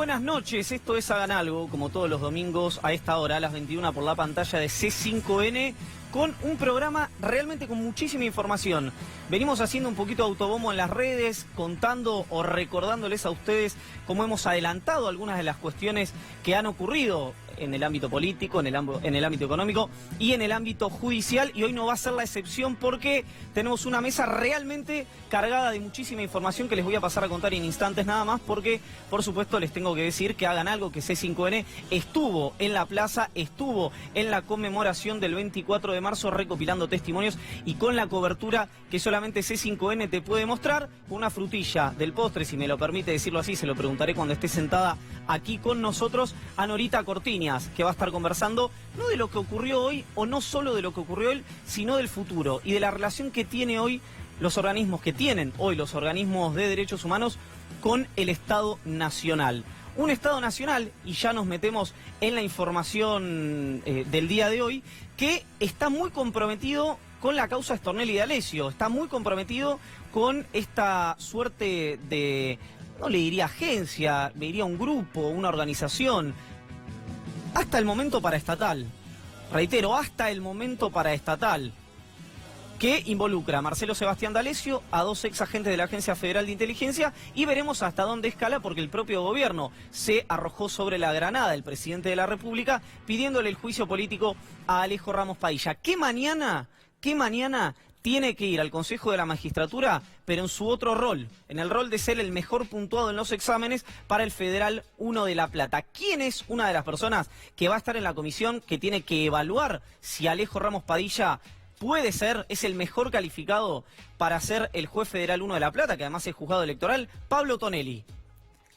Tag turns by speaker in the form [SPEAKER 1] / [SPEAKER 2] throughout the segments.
[SPEAKER 1] buenas noches, esto es Hagan Algo, como todos los domingos a esta hora, a las 21 por la pantalla de C5N, con un programa realmente con muchísima información. Venimos haciendo un poquito de autobombo en las redes, contando o recordándoles a ustedes cómo hemos adelantado algunas de las cuestiones que han ocurrido en el ámbito político, en el ámbito económico y en el ámbito judicial, y hoy no va a ser la excepción porque tenemos una mesa realmente cargada de muchísima información que les voy a pasar a contar en instantes nada más, porque por supuesto les tengo que decir que Hagan Algo, que C5N estuvo en la plaza, estuvo en la conmemoración del 24 de marzo recopilando testimonios y con la cobertura que solamente C5N te puede mostrar, con una frutilla del postre, si me lo permite decirlo así, se lo preguntaré cuando esté sentada aquí con nosotros, a Norita Cortiñas, que va a estar conversando no de lo que ocurrió hoy, o no solo de lo que ocurrió hoy, sino del futuro y de la relación que tiene hoy los organismos, que tienen hoy los organismos de derechos humanos con el Estado Nacional. Un Estado Nacional, y ya nos metemos en la información del día de hoy, que está muy comprometido con la causa Stornelli D'Alessio, está muy comprometido con esta suerte de, no le diría agencia, le diría un grupo, una organización, hasta el momento paraestatal, reitero, hasta el momento paraestatal, que involucra a Marcelo Sebastián D'Alessio, a dos ex agentes de la Agencia Federal de Inteligencia, y veremos hasta dónde escala, porque el propio gobierno se arrojó sobre la granada del presidente de la República pidiéndole el juicio político a Alejo Ramos Padilla, que mañana tiene que ir al Consejo de la Magistratura, pero en su otro rol, en el rol de ser el mejor puntuado en los exámenes para el Federal 1 de La Plata. ¿Quién es una de las personas que va a estar en la comisión que tiene que evaluar si Alejo Ramos Padilla puede ser, es el mejor calificado para ser el juez Federal 1 de La Plata, que además es juzgado electoral? Pablo Tonelli,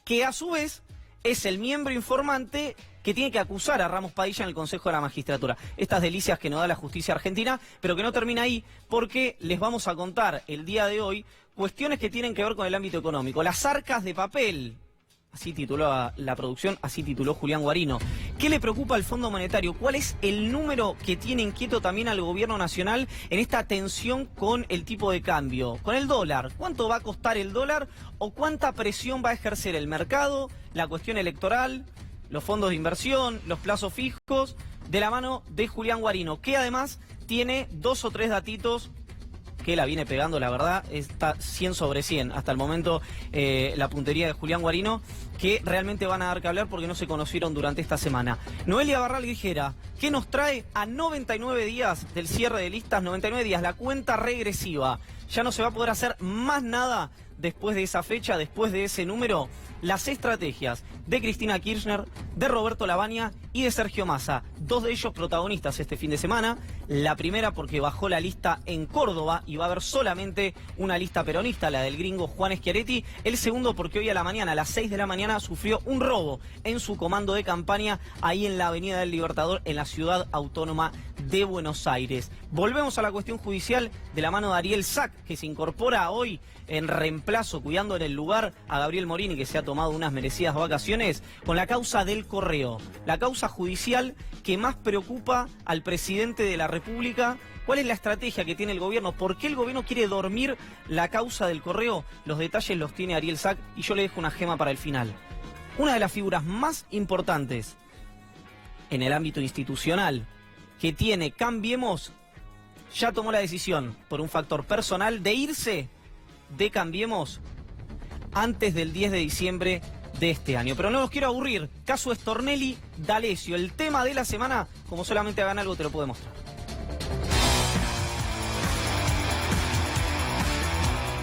[SPEAKER 1] que a su vez es el miembro informante que tiene que acusar a Ramos Padilla en el Consejo de la Magistratura. Estas delicias que nos da la justicia argentina, pero que no termina ahí, porque les vamos a contar el día de hoy cuestiones que tienen que ver con el ámbito económico. Las arcas de papel, así tituló la producción, así tituló Julián Guarino. ¿Qué le preocupa al Fondo Monetario? ¿Cuál es el número que tiene inquieto también al gobierno nacional en esta tensión con el tipo de cambio, con el dólar? ¿Cuánto va a costar el dólar o cuánta presión va a ejercer el mercado, la cuestión electoral, los fondos de inversión, los plazos fijos, de la mano de Julián Guarino, que además tiene 2 o 3 datitos que la viene pegando, la verdad, está 100 sobre 100 hasta el momento la puntería de Julián Guarino, que realmente van a dar que hablar porque no se conocieron durante esta semana. Noelia Barral Grijera, ¿qué nos trae a 99 días del cierre de listas? 99 días, la cuenta regresiva. Ya no se va a poder hacer más nada después de esa fecha, después de ese número. Las estrategias de Cristina Kirchner, de Roberto Lavagna y de Sergio Massa. 2 de ellos protagonistas este fin de semana. La primera porque bajó la lista en Córdoba y va a haber solamente una lista peronista, la del gringo Juan Schiaretti. El segundo porque hoy a la mañana, a las 6 de la mañana, sufrió un robo en su comando de campaña ahí en la Avenida del Libertador, en la ciudad autónoma de Buenos Aires. Volvemos a la cuestión judicial de la mano de Ariel Sack, que se incorpora hoy en reemplazo, cuidando en el lugar a Gabriel Morini, que se ha tomado unas merecidas vacaciones, con la causa del correo, la causa judicial que más preocupa al presidente de la República. ¿Cuál es la estrategia que tiene el gobierno? ¿Por qué el gobierno quiere dormir la causa del correo? Los detalles los tiene Ariel Sack y yo le dejo una gema para el final. Una de las figuras más importantes en el ámbito institucional que tiene Cambiemos, ya tomó la decisión por un factor personal de irse de Cambiemos antes del 10 de diciembre de este año. Pero no los quiero aburrir. Caso Stornelli D'Alessio, el tema de la semana, como solamente Hagan Algo te lo puede mostrar.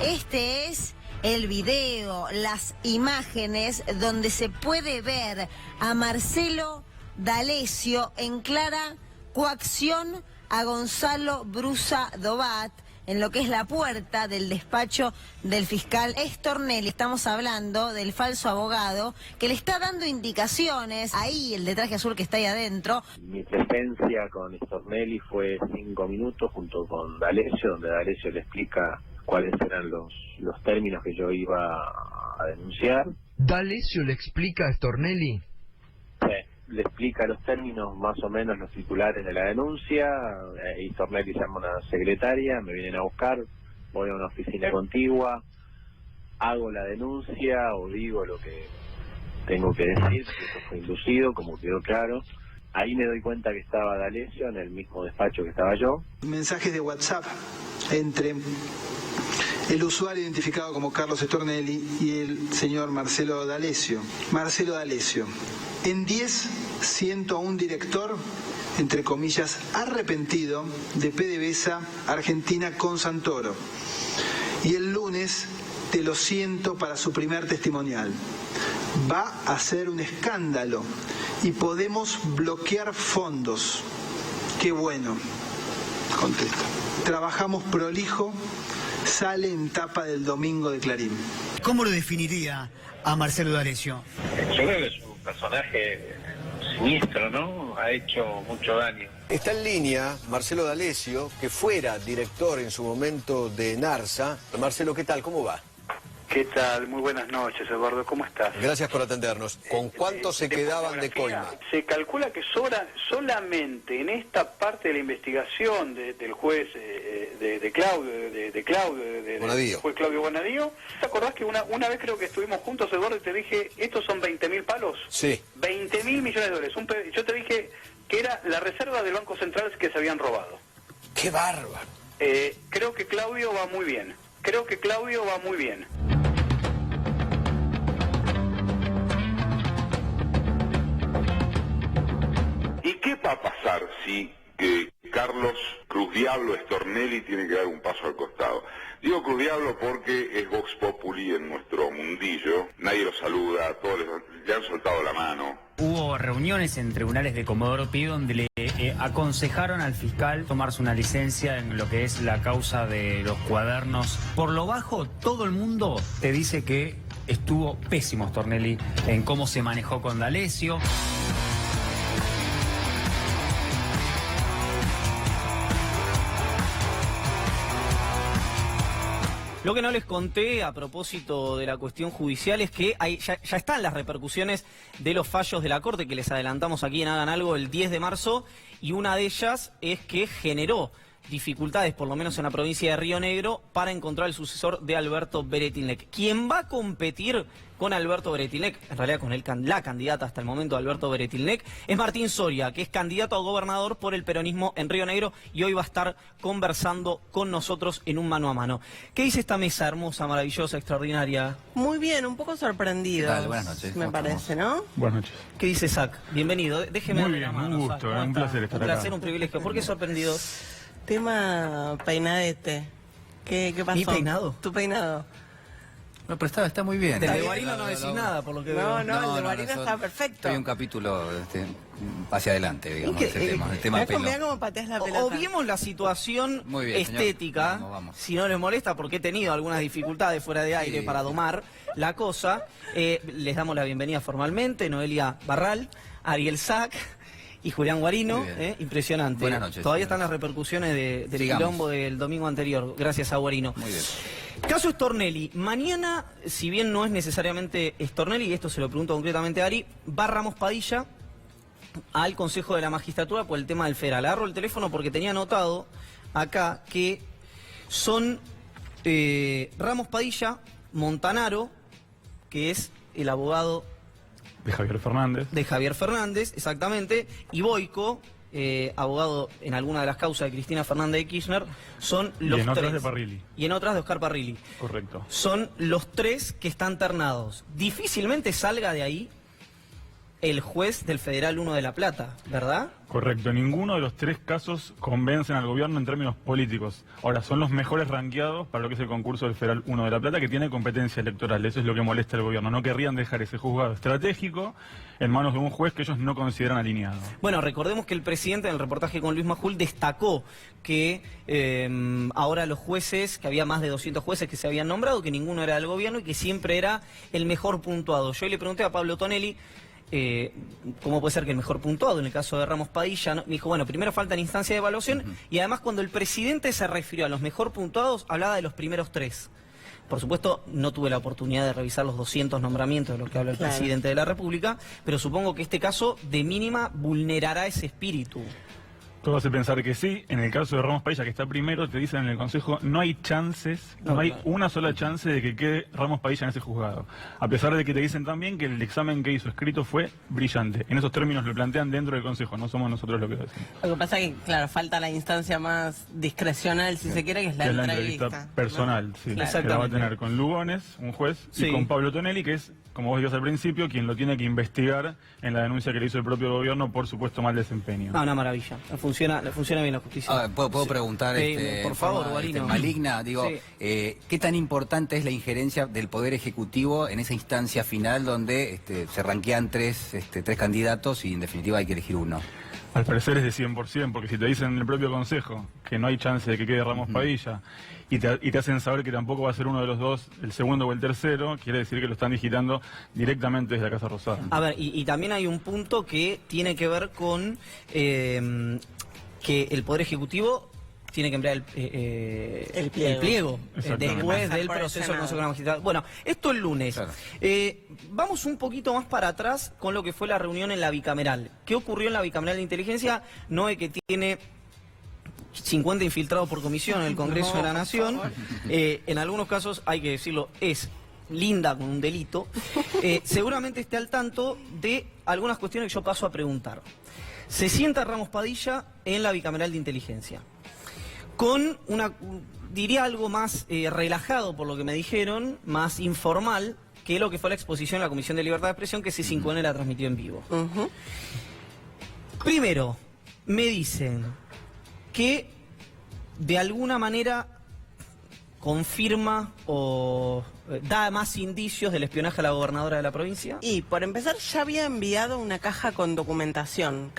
[SPEAKER 2] Este es el video, las imágenes donde se puede ver a Marcelo D'Alessio en clara coacción a Gonzalo Brusa Dobat en lo que es la puerta del despacho del fiscal Stornelli. Estamos hablando del falso abogado que le está dando indicaciones. Ahí, el de traje azul que está ahí adentro.
[SPEAKER 3] Mi presencia con Stornelli fue 5 minutos junto con D'Alessio, donde D'Alessio le explica cuáles eran los términos que yo iba a denunciar.
[SPEAKER 4] ¿D'Alessio le explica a Stornelli?
[SPEAKER 3] Sí, le explica los términos, más o menos los titulares de la denuncia, y Stornelli llama a una secretaria, me vienen a buscar, voy a una oficina contigua, hago la denuncia o digo lo que tengo que decir que eso fue inducido, como quedó claro. Ahí me doy cuenta que estaba D'Alessio en el mismo despacho que estaba yo.
[SPEAKER 5] Mensajes de WhatsApp entre el usuario identificado como Carlos Stornelli y el señor Marcelo D'Alessio. Marcelo D'Alessio. En 10 siento a un director, entre comillas, arrepentido de PDVSA Argentina con Santoro. Y el lunes te lo siento para su primer testimonial. Va a ser un escándalo y podemos bloquear fondos. Qué bueno, contesta. Trabajamos prolijo, sale en tapa del domingo de Clarín.
[SPEAKER 6] ¿Cómo lo definiría a Marcelo D'Alessio?
[SPEAKER 3] Yo creo que es un personaje siniestro, ¿no? Ha hecho mucho daño.
[SPEAKER 7] Está en línea Marcelo D'Alessio, que fuera director en su momento de NARSA. Marcelo, ¿qué tal? ¿Cómo va?
[SPEAKER 8] ¿Qué tal? Muy buenas noches, Eduardo. ¿Cómo estás?
[SPEAKER 7] Gracias por atendernos. ¿Con cuánto se quedaban de coima?
[SPEAKER 8] Se calcula que sobra solamente en esta parte de la investigación del juez de Claudio, del juez Claudio Bonadío. ¿Te acordás que una vez creo que estuvimos juntos, Eduardo, y te dije, estos son 20.000 palos?
[SPEAKER 7] Sí.
[SPEAKER 8] 20.000 millones de dólares. Yo te dije que era la reserva del Banco Central que se habían robado.
[SPEAKER 7] ¡Qué bárbaro!
[SPEAKER 8] Creo que Claudio va muy bien.
[SPEAKER 9] ¿Y qué va a pasar si Carlos Cruz Diablo Stornelli tiene que dar un paso al costado? Digo Cruz Diablo porque es Vox Populi en nuestro mundillo, nadie lo saluda, todos le han soltado la mano.
[SPEAKER 10] Hubo reuniones en tribunales de Comodoro Pi donde le aconsejaron al fiscal tomarse una licencia en lo que es la causa de los cuadernos. Por lo bajo, todo el mundo te dice que estuvo pésimo Stornelli en cómo se manejó con D'Alessio.
[SPEAKER 1] Lo que no les conté a propósito de la cuestión judicial es que ya están las repercusiones de los fallos de la Corte que les adelantamos aquí en Hagan Algo el 10 de marzo y una de ellas es que generó dificultades, por lo menos en la provincia de Río Negro, para encontrar el sucesor de Alberto Beretilnec. Quien va a competir con Alberto Beretilnec, en realidad con la candidata hasta el momento de Alberto Beretilnec, es Martín Soria, que es candidato a gobernador por el peronismo en Río Negro y hoy va a estar conversando con nosotros en un mano a mano. ¿Qué dice esta mesa hermosa, maravillosa, extraordinaria?
[SPEAKER 11] Muy bien, un poco sorprendido.
[SPEAKER 12] Buenas noches.
[SPEAKER 11] Me parece, ¿no?
[SPEAKER 12] Buenas noches.
[SPEAKER 1] ¿Qué dice Zach? Bienvenido, déjeme
[SPEAKER 12] Muy
[SPEAKER 1] darle
[SPEAKER 12] bien,
[SPEAKER 1] la mano,
[SPEAKER 12] un gusto,
[SPEAKER 1] Zach.
[SPEAKER 12] un placer estar
[SPEAKER 1] acá. Un placer,
[SPEAKER 12] acá.
[SPEAKER 1] un privilegio. ¿Por qué sorprendido?
[SPEAKER 11] Tema peinadete. ¿Qué pasó?
[SPEAKER 1] ¿Mi peinado?
[SPEAKER 11] Tu peinado.
[SPEAKER 12] No, pero está muy bien.
[SPEAKER 1] Del de Guarino no decís nada, por lo que veo.
[SPEAKER 11] No, el de Guarino está perfecto.
[SPEAKER 12] Hay un capítulo hacia adelante, digamos,
[SPEAKER 1] ¿Y qué,
[SPEAKER 12] el tema pelo.
[SPEAKER 11] Mirá cómo pateas la pelota.
[SPEAKER 1] Obviemos la situación
[SPEAKER 12] Muy bien,
[SPEAKER 1] estética,
[SPEAKER 12] señor. Vamos.
[SPEAKER 1] si no les molesta, porque he tenido algunas dificultades fuera de aire para domar la cosa. Les damos la bienvenida formalmente, Noelia Barral, Ariel Zach y Julián Guarino. Impresionante.
[SPEAKER 12] Buenas noches.
[SPEAKER 1] Todavía están las repercusiones del quilombo del domingo anterior, gracias a Guarino.
[SPEAKER 12] Muy bien.
[SPEAKER 1] Caso Stornelli. Mañana, si bien no es necesariamente Stornelli, y esto se lo pregunto concretamente a Ari, va Ramos Padilla al Consejo de la Magistratura por el tema del federal. Agarro el teléfono porque tenía anotado acá que son Ramos Padilla, Montanaro, que es el abogado
[SPEAKER 12] De Javier Fernández.
[SPEAKER 1] Exactamente, y Boico, abogado en alguna de las causas de Cristina Fernández de Kirchner, son los tres. Y en otras de Parrilli. Y en otras de Oscar Parrilli.
[SPEAKER 12] Correcto.
[SPEAKER 1] Son los tres que están ternados. Difícilmente salga de ahí el juez del Federal 1 de La Plata, ¿verdad?
[SPEAKER 12] Correcto. Ninguno de los tres casos convencen al gobierno en términos políticos. Ahora, son los mejores ranqueados para lo que es el concurso del Federal 1 de La Plata, que tiene competencia electoral. Eso es lo que molesta al gobierno. No querrían dejar ese juzgado estratégico en manos de un juez que ellos no consideran alineado.
[SPEAKER 1] Bueno, recordemos que el presidente en el reportaje con Luis Majul destacó que ahora los jueces, que había más de 200 jueces que se habían nombrado, que ninguno era del gobierno y que siempre era el mejor puntuado. Yo le pregunté a Pablo Tonelli cómo puede ser que el mejor puntuado en el caso de Ramos Padilla, ¿no? Me dijo, bueno, primero falta en instancia de evaluación y además cuando el presidente se refirió a los mejor puntuados hablaba de los primeros tres. Por supuesto, no tuve la oportunidad de revisar los 200 nombramientos de los que habla el presidente de la República, pero supongo que este caso de mínima vulnerará ese espíritu.
[SPEAKER 12] Todo hace pensar que sí. En el caso de Ramos Padilla, que está primero, te dicen en el Consejo, no hay chances, no hay una sola chance de que quede Ramos Padilla en ese juzgado. A pesar de que te dicen también que el examen que hizo escrito fue brillante. En esos términos lo plantean dentro del Consejo, no somos nosotros los que lo decimos.
[SPEAKER 11] Lo que pasa es que, claro, falta la instancia más discrecional, si se quiere, que es la entrevista
[SPEAKER 12] personal, ¿no? Sí. Que la va a tener con Lugones, un juez, y con Pablo Tonelli, que es, como vos decías al principio, quien lo tiene que investigar en la denuncia que le hizo el propio gobierno por supuesto mal desempeño.
[SPEAKER 1] Una maravilla. Le funciona bien la justicia.
[SPEAKER 13] ¿Puedo preguntar,
[SPEAKER 1] por favor, Guarino?
[SPEAKER 13] Maligna, digo, ¿qué tan importante es la injerencia del Poder Ejecutivo en esa instancia final donde se ranquean tres candidatos y en definitiva hay que elegir uno?
[SPEAKER 12] Al parecer es de 100%, porque si te dicen en el propio Consejo que no hay chance de que quede Ramos Padilla y te hacen saber que tampoco va a ser uno de los dos, el segundo o el tercero, quiere decir que lo están digitando directamente desde la Casa Rosada.
[SPEAKER 1] A ver, y también hay un punto que tiene que ver con que el Poder Ejecutivo tiene que emplear el pliego después del proceso del Consejo de la Magistratura. Bueno, esto el lunes. Claro. Vamos un poquito más para atrás con lo que fue la reunión en la bicameral. ¿Qué ocurrió en la bicameral de inteligencia? Noé, que tiene 50 infiltrados por comisión en el Congreso de la Nación. En algunos casos, hay que decirlo, es linda con un delito. Seguramente esté al tanto de algunas cuestiones que yo paso a preguntar. Se sienta Ramos Padilla en la bicameral de inteligencia con diría algo más relajado por lo que me dijeron, más informal que lo que fue la exposición en la Comisión de Libertad de Expresión, que C5N la transmitió en vivo. Primero, me dicen que de alguna manera confirma o da más indicios del espionaje a la gobernadora de la provincia.
[SPEAKER 11] Y por empezar ya había enviado una caja con documentación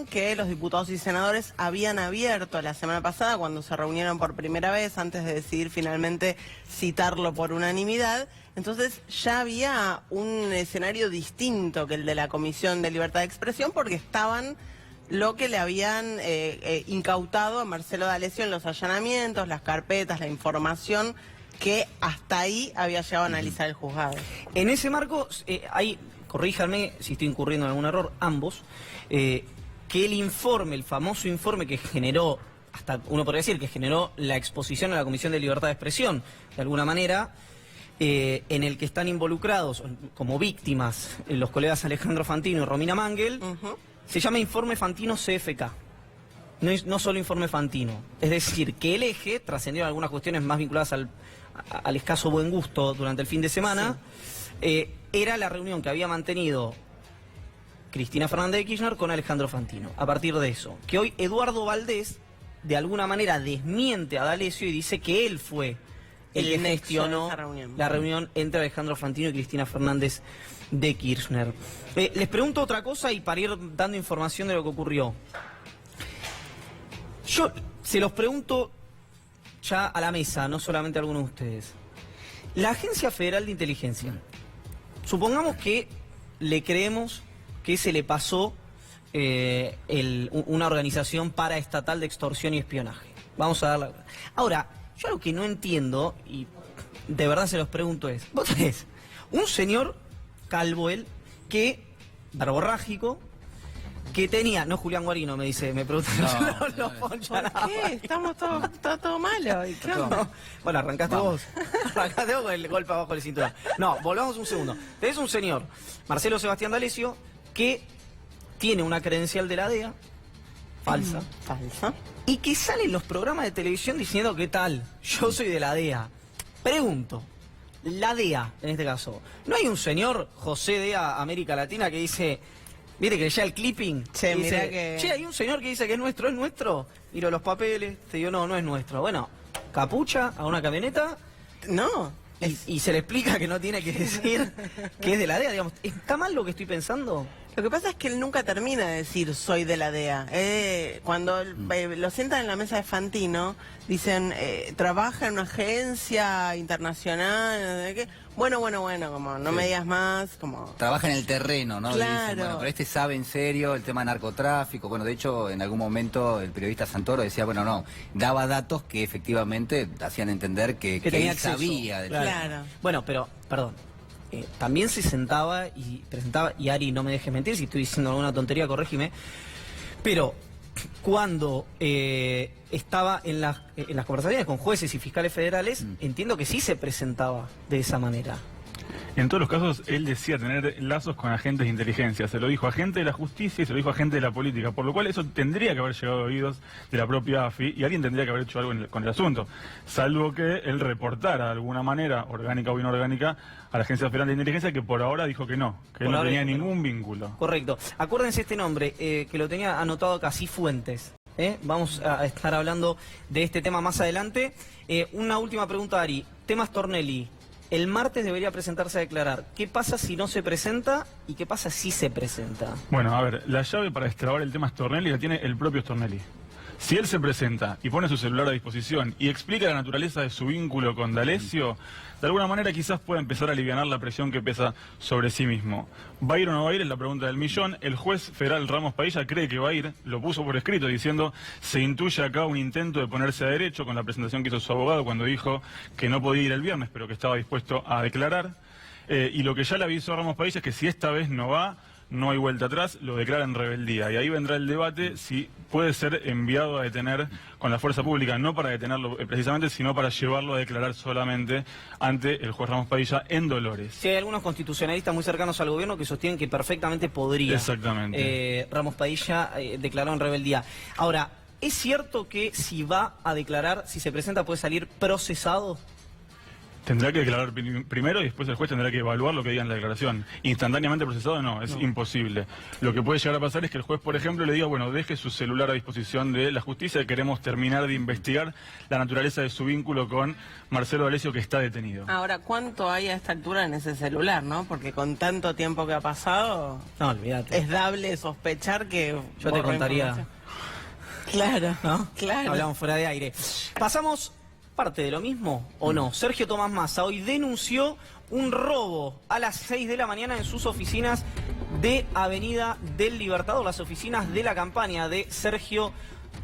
[SPEAKER 11] que los diputados y senadores habían abierto la semana pasada cuando se reunieron por primera vez antes de decidir finalmente citarlo por unanimidad. Entonces ya había un escenario distinto que el de la Comisión de Libertad de Expresión, porque estaban lo que le habían incautado a Marcelo D'Alessio en los allanamientos, las carpetas, la información que hasta ahí había llegado a analizar el juzgado.
[SPEAKER 1] En ese marco, corríjanme si estoy incurriendo en algún error, ambos, que el famoso informe que generó, hasta uno podría decir que generó la exposición a la Comisión de Libertad de Expresión, de alguna manera, en el que están involucrados como víctimas los colegas Alejandro Fantino y Romina Mangel, se llama Informe Fantino CFK. No solo Informe Fantino. Es decir, que el eje, trascendió algunas cuestiones más vinculadas al escaso buen gusto durante el fin de semana, era la reunión que había mantenido Cristina Fernández de Kirchner con Alejandro Fantino. A partir de eso, que hoy Eduardo Valdés de alguna manera desmiente a D'Alessio y dice que él fue el que gestionó la reunión entre Alejandro Fantino y Cristina Fernández de Kirchner. Les pregunto otra cosa y para ir dando información de lo que ocurrió. Yo se los pregunto ya a la mesa, no solamente a algunos de ustedes. La Agencia Federal de Inteligencia, supongamos que le creemos que se le pasó una organización paraestatal de extorsión y espionaje. Vamos a darle. Ahora, yo lo que no entiendo, y de verdad se los pregunto es, vos tenés un señor calvo él, verborrágico, que tenía, no Julián Guarino me dice, me preguntan los ponchos.
[SPEAKER 11] ¿Por qué? Está todo malo. ¿Y qué onda?
[SPEAKER 1] Bueno, arrancaste vos con el golpe abajo de la cintura. No, volvamos un segundo. Tenés un señor, Marcelo Sebastián D'Alessio, que tiene una credencial de la DEA, falsa, y que sale en los programas de televisión diciendo, ¿qué tal? Yo soy de la DEA. Pregunto, la DEA, en este caso, ¿no hay un señor, José DEA América Latina, que dice, mire que ya el clipping, hay un señor que dice que es nuestro, miro los papeles, te digo, no es nuestro. Bueno, capucha a una camioneta, y se le explica que no tiene que decir que es de la DEA, digamos. ¿Está mal lo que estoy pensando?
[SPEAKER 11] Lo que pasa es que él nunca termina de decir soy de la DEA. Cuando lo sientan en la mesa de Fantino, dicen, trabaja en una agencia internacional, no sé qué. Bueno, como no me digas más, como...
[SPEAKER 13] Trabaja en el terreno, ¿no?
[SPEAKER 11] Claro.
[SPEAKER 13] Dicen, pero sabe en serio el tema narcotráfico. Bueno, de hecho, en algún momento el periodista Santoro decía, daba datos que efectivamente hacían entender que él sabía.
[SPEAKER 11] Claro.
[SPEAKER 1] Bueno, pero, perdón. También se sentaba y presentaba, y Ari, no me dejes mentir, si estoy diciendo alguna tontería, corrégime, pero cuando estaba en las conversaciones con jueces y fiscales federales, entiendo que sí se presentaba de esa manera.
[SPEAKER 12] En todos los casos, él decía tener lazos con agentes de inteligencia. Se lo dijo a agente de la justicia y se lo dijo a agente de la política. Por lo cual eso tendría que haber llegado a oídos de la propia AFI y alguien tendría que haber hecho algo con el asunto. Salvo que él reportara de alguna manera, orgánica o inorgánica, a la Agencia Federal de Inteligencia, que por ahora dijo que no no tenía ningún vínculo.
[SPEAKER 1] Correcto. Acuérdense este nombre, que lo tenía anotado acá, Cifuentes. Vamos a estar hablando de este tema más adelante. Una última pregunta, Ari. Tema Stornelli. El martes debería presentarse a declarar. ¿Qué pasa si no se presenta y qué pasa si se presenta?
[SPEAKER 12] Bueno, a ver, la llave para destrabar el tema Stornelli la tiene el propio Stornelli. Si él se presenta y pone su celular a disposición y explica la naturaleza de su vínculo con D'Alessio, de alguna manera quizás pueda empezar a alivianar la presión que pesa sobre sí mismo. ¿Va a ir o no va a ir? Es la pregunta del millón. El juez federal Ramos Padilla cree que va a ir, lo puso por escrito diciendo, se intuye acá un intento de ponerse a derecho con la presentación que hizo su abogado cuando dijo que no podía ir el viernes, pero que estaba dispuesto a declarar. Y lo que ya le avisó a Ramos Padilla es que si esta vez no va, no hay vuelta atrás, lo declara en rebeldía. Y ahí vendrá el debate si puede ser enviado a detener con la fuerza pública, no para detenerlo precisamente, sino para llevarlo a declarar solamente ante el juez Ramos Padilla en Dolores.
[SPEAKER 1] Sí, hay algunos constitucionalistas muy cercanos al gobierno que sostienen que perfectamente podría.
[SPEAKER 12] Exactamente.
[SPEAKER 1] Ramos Padilla declaró en rebeldía. Ahora, ¿es cierto que si va a declarar, si se presenta, puede salir procesado?
[SPEAKER 12] Tendrá que declarar primero y después el juez tendrá que evaluar lo que diga en la declaración. Instantáneamente procesado no, es imposible. Lo que puede llegar a pasar es que el juez, por ejemplo, le diga, bueno, deje su celular a disposición de la justicia, queremos terminar de investigar la naturaleza de su vínculo con Marcelo D'Alessio, que está detenido.
[SPEAKER 11] Ahora, ¿cuánto hay a esta altura en ese celular, no? Porque con tanto tiempo que ha pasado,
[SPEAKER 1] no, olvídate.
[SPEAKER 11] Es dable sospechar que...
[SPEAKER 1] Yo te contaría...
[SPEAKER 11] Claro,
[SPEAKER 1] ¿no?
[SPEAKER 11] Claro.
[SPEAKER 1] Hablamos fuera de aire. Pasamos... ¿Parte de lo mismo o no? Sergio Tomás Massa hoy denunció un robo a las 6 de la mañana en sus oficinas de Avenida del Libertador, las oficinas de la campaña de Sergio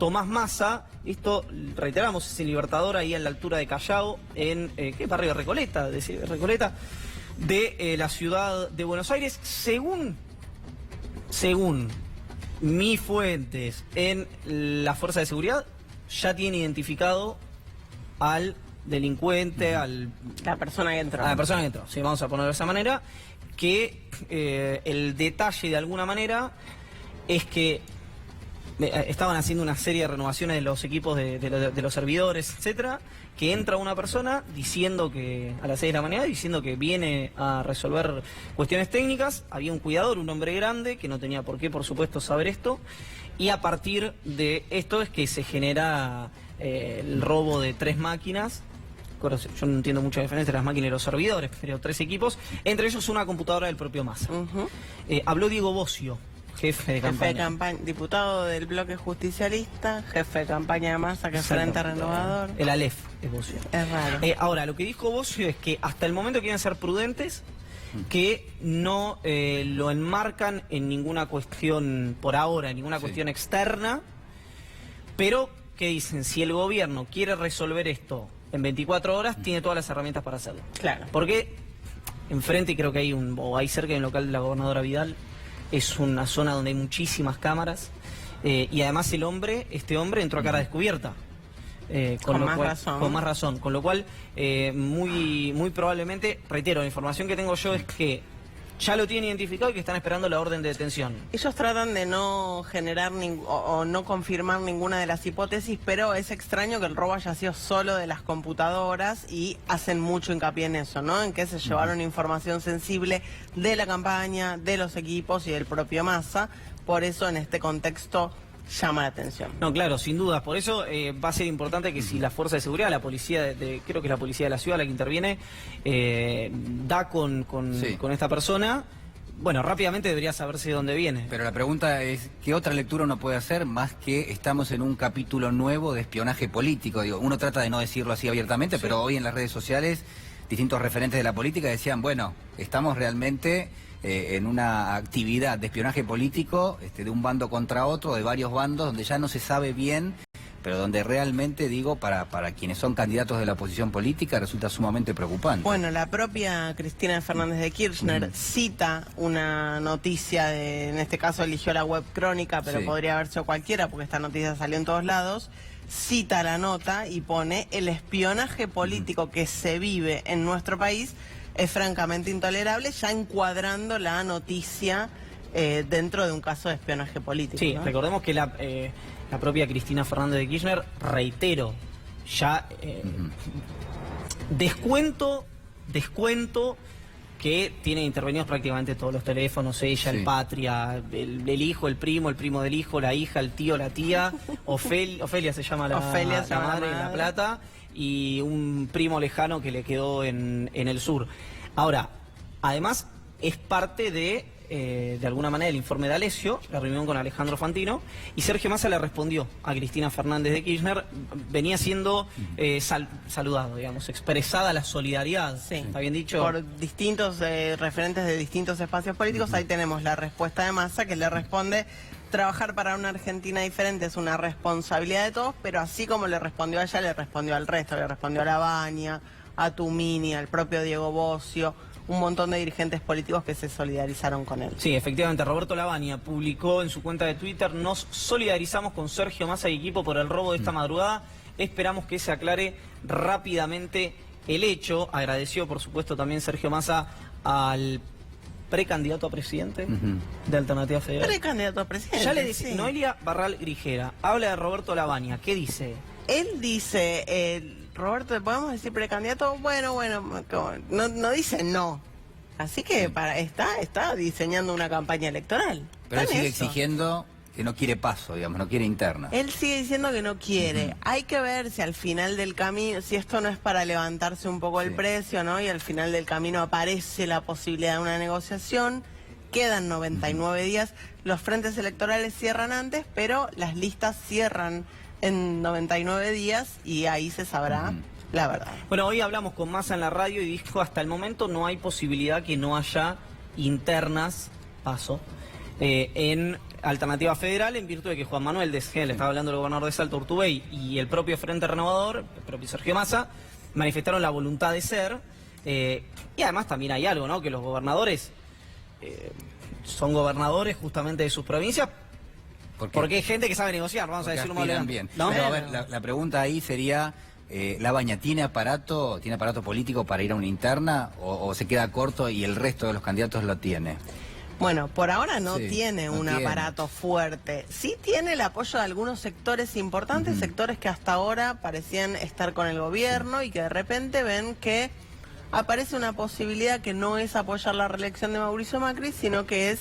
[SPEAKER 1] Tomás Massa. Esto, reiteramos, es el Libertador ahí a la altura de Callao, en ¿qué barrio? Recoleta, de la ciudad de Buenos Aires. Según mis fuentes en la Fuerza de Seguridad, ya tiene identificado al delincuente, a
[SPEAKER 11] la persona que entró.
[SPEAKER 1] A la persona que entró, sí, vamos a ponerlo de esa manera, que el detalle de alguna manera es que estaban haciendo una serie de renovaciones de los equipos de los servidores, etcétera, que entra una persona diciendo que, a las 6 de la mañana, diciendo que viene a resolver cuestiones técnicas. Había un cuidador, un hombre grande, que no tenía por qué, por supuesto, saber esto, y a partir de esto es que se genera el robo de 3 máquinas. Yo no entiendo mucho la diferencia entre las máquinas y los servidores, pero 3 equipos, entre ellos una computadora del propio Massa. Habló Diego Bocio, jefe de campaña.
[SPEAKER 11] Diputado del bloque justicialista, jefe de campaña de Massa, que es Frente Renovador.
[SPEAKER 1] El Aleph es Bocio.
[SPEAKER 11] Es raro.
[SPEAKER 1] Ahora, lo que dijo Bocio es que hasta el momento quieren ser prudentes, que no lo enmarcan en ninguna cuestión por ahora, en ninguna cuestión externa, pero que dicen, si el gobierno quiere resolver esto en 24 horas, tiene todas las herramientas para hacerlo.
[SPEAKER 11] Claro.
[SPEAKER 1] Porque enfrente creo que hay cerca del local de la gobernadora Vidal, es una zona donde hay muchísimas cámaras, y además este hombre entró a cara descubierta. Con más razón. Con lo cual, muy probablemente, reitero, la información que tengo yo es que ya lo tienen identificado y que están esperando la orden de detención.
[SPEAKER 11] Ellos tratan de no generar o no confirmar ninguna de las hipótesis, pero es extraño que el robo haya sido solo de las computadoras y hacen mucho hincapié en eso, ¿no? En que se llevaron información sensible de la campaña, de los equipos y del propio Massa. Por eso, en este contexto, llama la atención.
[SPEAKER 1] No, claro, sin dudas. Por eso va a ser importante que si la fuerza de seguridad, la policía, creo que es la policía de la ciudad la que interviene, da con esta persona, bueno, rápidamente debería saberse de dónde viene.
[SPEAKER 13] Pero la pregunta es, ¿qué otra lectura uno puede hacer más que estamos en un capítulo nuevo de espionaje político? Digo, uno trata de no decirlo así abiertamente, pero hoy en las redes sociales distintos referentes de la política decían, bueno, estamos realmente en una actividad de espionaje político de un bando contra otro, de varios bandos, donde ya no se sabe bien pero donde realmente, digo, para quienes son candidatos de la oposición política resulta sumamente preocupante.
[SPEAKER 11] Bueno, la propia Cristina Fernández de Kirchner cita una noticia, en este caso eligió la web Crónica, pero podría haber sido cualquiera porque esta noticia salió en todos lados, cita la nota y pone: el espionaje político que se vive en nuestro país es francamente intolerable, ya encuadrando la noticia dentro de un caso de espionaje político.
[SPEAKER 1] Sí,
[SPEAKER 11] ¿no?
[SPEAKER 1] Recordemos que la propia Cristina Fernández de Kirchner, reitero, ya descuento que tiene intervenidos prácticamente todos los teléfonos, ella, el Patria, el hijo, el primo del hijo, la hija, el tío, la tía, Ofelia se llama la madre de La Plata, y un primo lejano que le quedó en el sur. Ahora, además es parte de alguna manera el informe de Alessio, la reunión con Alejandro Fantino, y Sergio Massa le respondió a Cristina Fernández de Kirchner. Venía siendo saludado, digamos, expresada la solidaridad, ¿está bien dicho?
[SPEAKER 11] Por distintos referentes de distintos espacios políticos. Ahí tenemos la respuesta de Massa, que le responde: trabajar para una Argentina diferente es una responsabilidad de todos, pero así como le respondió a ella, le respondió al resto, le respondió a Lavagna, a Tumini, al propio Diego Bocio, un montón de dirigentes políticos que se solidarizaron con él.
[SPEAKER 1] Sí, efectivamente, Roberto Lavagna publicó en su cuenta de Twitter: nos solidarizamos con Sergio Massa y equipo por el robo de esta madrugada, esperamos que se aclare rápidamente el hecho. Agradeció, por supuesto, también Sergio Massa al precandidato a presidente de Alternativa Federal.
[SPEAKER 11] Precandidato a presidente.
[SPEAKER 1] Ya le dice, Noelia Barral Grijera habla de Roberto Lavagna, ¿qué dice?
[SPEAKER 11] Él dice, Roberto, ¿le podemos decir precandidato? Bueno, no dice no. Así que está diseñando una campaña electoral.
[SPEAKER 13] Pero él sigue exigiendo que no quiere paso, digamos, no quiere interna.
[SPEAKER 11] Él sigue diciendo que no quiere. Hay que ver si al final del camino, si esto no es para levantarse un poco el precio, ¿no? Y al final del camino aparece la posibilidad de una negociación. Quedan 99 días. Los frentes electorales cierran antes, pero las listas cierran en 99 días y ahí se sabrá la verdad.
[SPEAKER 1] Bueno, hoy hablamos con Massa en la radio y dijo: hasta el momento no hay posibilidad que no haya internas, en Alternativa Federal, en virtud de que Juan Manuel Desgel, estaba hablando del gobernador de Salta, Urtubey, y el propio Frente Renovador, el propio Sergio Massa, manifestaron la voluntad de ser. Y además también hay algo, ¿no? Que los gobernadores son gobernadores justamente de sus provincias, porque hay gente que sabe negociar, vamos a decirlo más
[SPEAKER 13] bien.
[SPEAKER 1] ¿No?
[SPEAKER 13] Pero a ver, la pregunta ahí sería: ¿Lavagna tiene aparato político para ir a una interna o se queda corto y el resto de los candidatos lo tiene?
[SPEAKER 11] Bueno, por ahora no tiene un aparato fuerte. Sí tiene el apoyo de algunos sectores importantes, sectores que hasta ahora parecían estar con el gobierno y que de repente ven que aparece una posibilidad que no es apoyar la reelección de Mauricio Macri, sino que es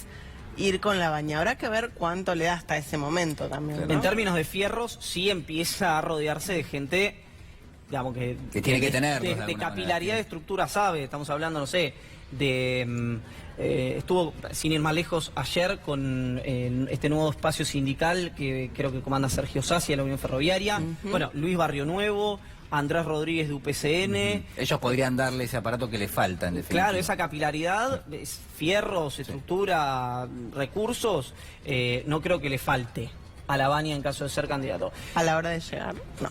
[SPEAKER 11] ir con Lavagna. Habrá que ver cuánto le da hasta ese momento también, ¿no?
[SPEAKER 1] En términos de fierros, sí empieza a rodearse de gente, digamos, que
[SPEAKER 13] tiene que tener
[SPEAKER 1] de capilaridad, de estructura, sabe. Estamos hablando, no sé, de estuvo, sin ir más lejos, ayer con este nuevo espacio sindical que creo que comanda Sergio Sassi de la Unión Ferroviaria. Bueno, Luis Barrio Nuevo, Andrés Rodríguez de UPCN.
[SPEAKER 13] Ellos podrían darle ese aparato que le falta, en definitiva.
[SPEAKER 1] Claro, esa capilaridad, fierros, estructura, recursos, no creo que le falte a Lavagna en caso de ser candidato.
[SPEAKER 11] A la hora de llegar, no.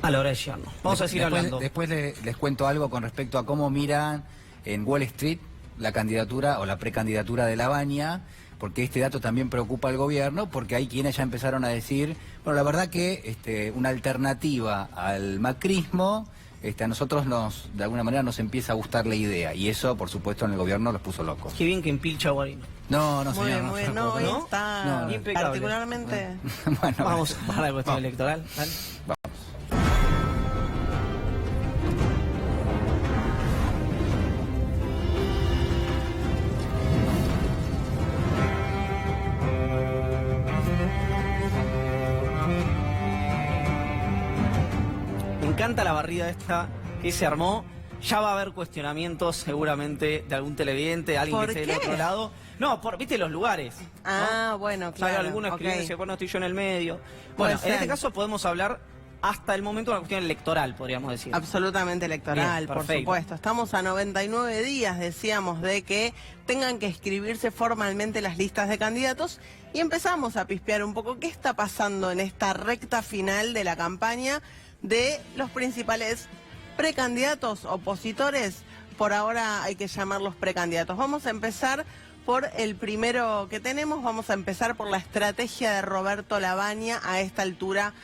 [SPEAKER 1] A la hora de llegar, no. Vamos a seguir hablando.
[SPEAKER 13] Después les cuento algo con respecto a cómo miran en Wall Street la candidatura o la precandidatura de Lavagna, porque este dato también preocupa al gobierno, porque hay quienes ya empezaron a decir, bueno, la verdad que una alternativa al macrismo, a nosotros de alguna manera nos empieza a gustar la idea, y eso, por supuesto, en el gobierno los puso locos.
[SPEAKER 1] Qué bien que empilcha Guarino.
[SPEAKER 13] No, señor.
[SPEAKER 11] Muy bien, no, está
[SPEAKER 1] impecable.
[SPEAKER 11] Particularmente...
[SPEAKER 13] Bueno,
[SPEAKER 1] vamos para la cuestión electoral. ¿Vale?
[SPEAKER 13] Vamos.
[SPEAKER 1] Me encanta la barrida esta que se armó. Ya va a haber cuestionamientos seguramente de algún televidente, alguien que esté del otro lado. No, viste los lugares, ¿no?
[SPEAKER 11] Ah, bueno, claro.
[SPEAKER 1] Alguno escribe y dice, bueno, estoy yo en el medio. Bueno, en este caso podemos hablar hasta el momento una cuestión electoral, podríamos decir.
[SPEAKER 11] Absolutamente electoral,
[SPEAKER 1] Bien,
[SPEAKER 11] por supuesto. Estamos a 99 días, decíamos, de que tengan que escribirse formalmente las listas de candidatos y empezamos a pispear un poco qué está pasando en esta recta final de la campaña de los principales precandidatos opositores. Por ahora hay que llamarlos precandidatos. Vamos a empezar por el primero que tenemos, vamos a empezar por la estrategia de Roberto Lavagna a esta altura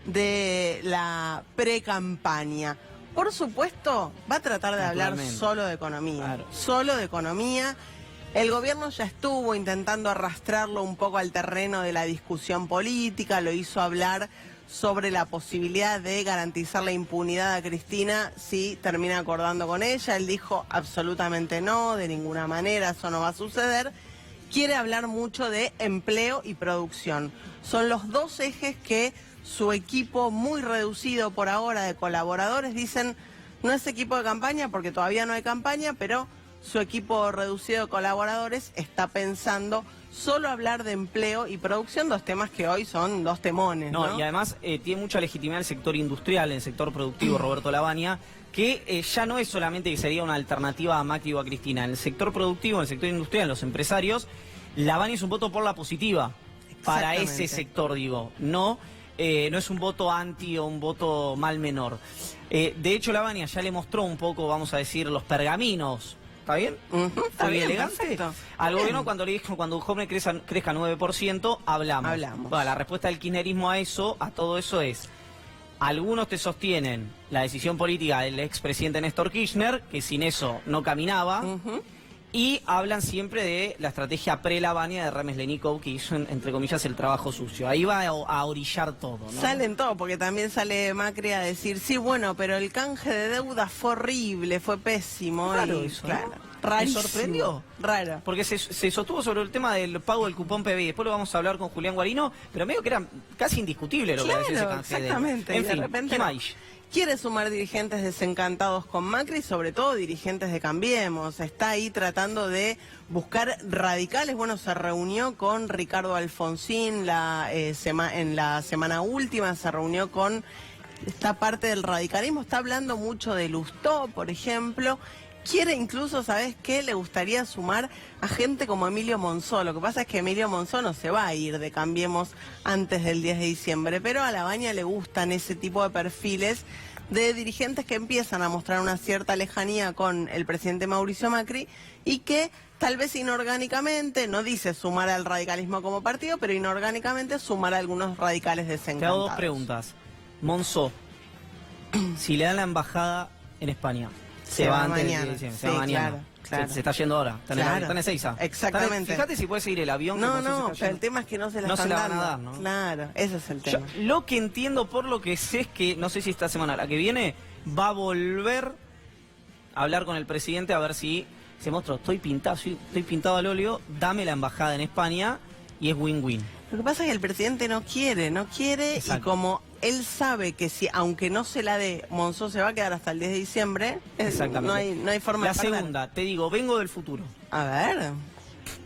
[SPEAKER 11] de la precampaña. Por supuesto, va a tratar de hablar solo de economía, claro. Solo de economía. El gobierno ya estuvo intentando arrastrarlo un poco al terreno de la discusión política, lo hizo hablar sobre la posibilidad de garantizar la impunidad a Cristina si termina acordando con ella. Él dijo absolutamente no, de ninguna manera, eso no va a suceder. Quiere hablar mucho de empleo y producción. Son los dos ejes que su equipo, muy reducido por ahora de colaboradores, dicen, no es equipo de campaña porque todavía no hay campaña, pero su equipo reducido de colaboradores está pensando solo hablar de empleo y producción, dos temas que hoy son dos temones, ¿no?
[SPEAKER 1] Y además tiene mucha legitimidad el sector industrial, el sector productivo, Roberto Lavagna, que ya no es solamente que sería una alternativa a Macri o a Cristina. En el sector productivo, en el sector industrial, en los empresarios, Lavagna es un voto por la positiva para ese sector, digo, no es un voto anti o un voto mal menor. De hecho, Lavagna ya le mostró un poco, vamos a decir, los pergaminos. ¿Está bien?
[SPEAKER 11] Está bien,
[SPEAKER 1] elegante.
[SPEAKER 11] Perfecto.
[SPEAKER 1] Al gobierno cuando le dijo, cuando Joven crezca 9%, hablamos. Bueno, la respuesta del kirchnerismo a eso, a todo eso es, algunos te sostienen la decisión política del expresidente Néstor Kirchner, que sin eso no caminaba, y hablan siempre de la estrategia pre-Lavagna de Remes Lenikov, que hizo, entre comillas, el trabajo sucio. Ahí va a orillar todo, ¿no?
[SPEAKER 11] Salen todo, porque también sale Macri a decir, sí, bueno, pero el canje de deuda fue horrible, fue pésimo.
[SPEAKER 1] Claro, eso,
[SPEAKER 11] claro.
[SPEAKER 1] ¿Me sorprendió?
[SPEAKER 11] Raro.
[SPEAKER 1] Porque se sostuvo sobre el tema del pago del cupón PBI. Después lo vamos a hablar con Julián Guarino, pero medio que era casi indiscutible lo que decía ese canje de deuda. En fin,
[SPEAKER 11] repente quiere sumar dirigentes desencantados con Macri, sobre todo dirigentes de Cambiemos. Está ahí tratando de buscar radicales. Bueno, se reunió con Ricardo Alfonsín en la semana última, se reunió con esta parte del radicalismo. Está hablando mucho de Lustó, por ejemplo. Quiere incluso, ¿sabes qué? Le gustaría sumar a gente como Emilio Monzó. Lo que pasa es que Emilio Monzó no se va a ir de Cambiemos antes del 10 de diciembre, pero a Lavagna le gustan ese tipo de perfiles de dirigentes que empiezan a mostrar una cierta lejanía con el presidente Mauricio Macri y que tal vez inorgánicamente, no dice sumar al radicalismo como partido, pero inorgánicamente sumar a algunos radicales desencantados.
[SPEAKER 1] Te hago dos preguntas. Monzó, si le dan la embajada en España, se va mañana. Se va mañana. Claro. Se está yendo ahora. Está en Ezeiza.
[SPEAKER 11] Exactamente.
[SPEAKER 1] Fíjate si puede seguir el avión.
[SPEAKER 11] No, pero el tema es que no se la están
[SPEAKER 1] van a dar, ¿no?
[SPEAKER 11] Claro, ese es el tema.
[SPEAKER 1] Lo que entiendo por lo que sé es que, no sé si esta semana, la que viene, va a volver a hablar con el presidente a ver si se mostró, estoy pintado al óleo, dame la embajada en España y es win-win.
[SPEAKER 11] Lo que pasa es que el presidente no quiere. Exacto. Y como él sabe que si, aunque no se la dé, Monzó se va a quedar hasta el 10 de diciembre, no hay forma de perder.
[SPEAKER 1] La segunda, te digo, vengo del futuro.
[SPEAKER 11] A ver.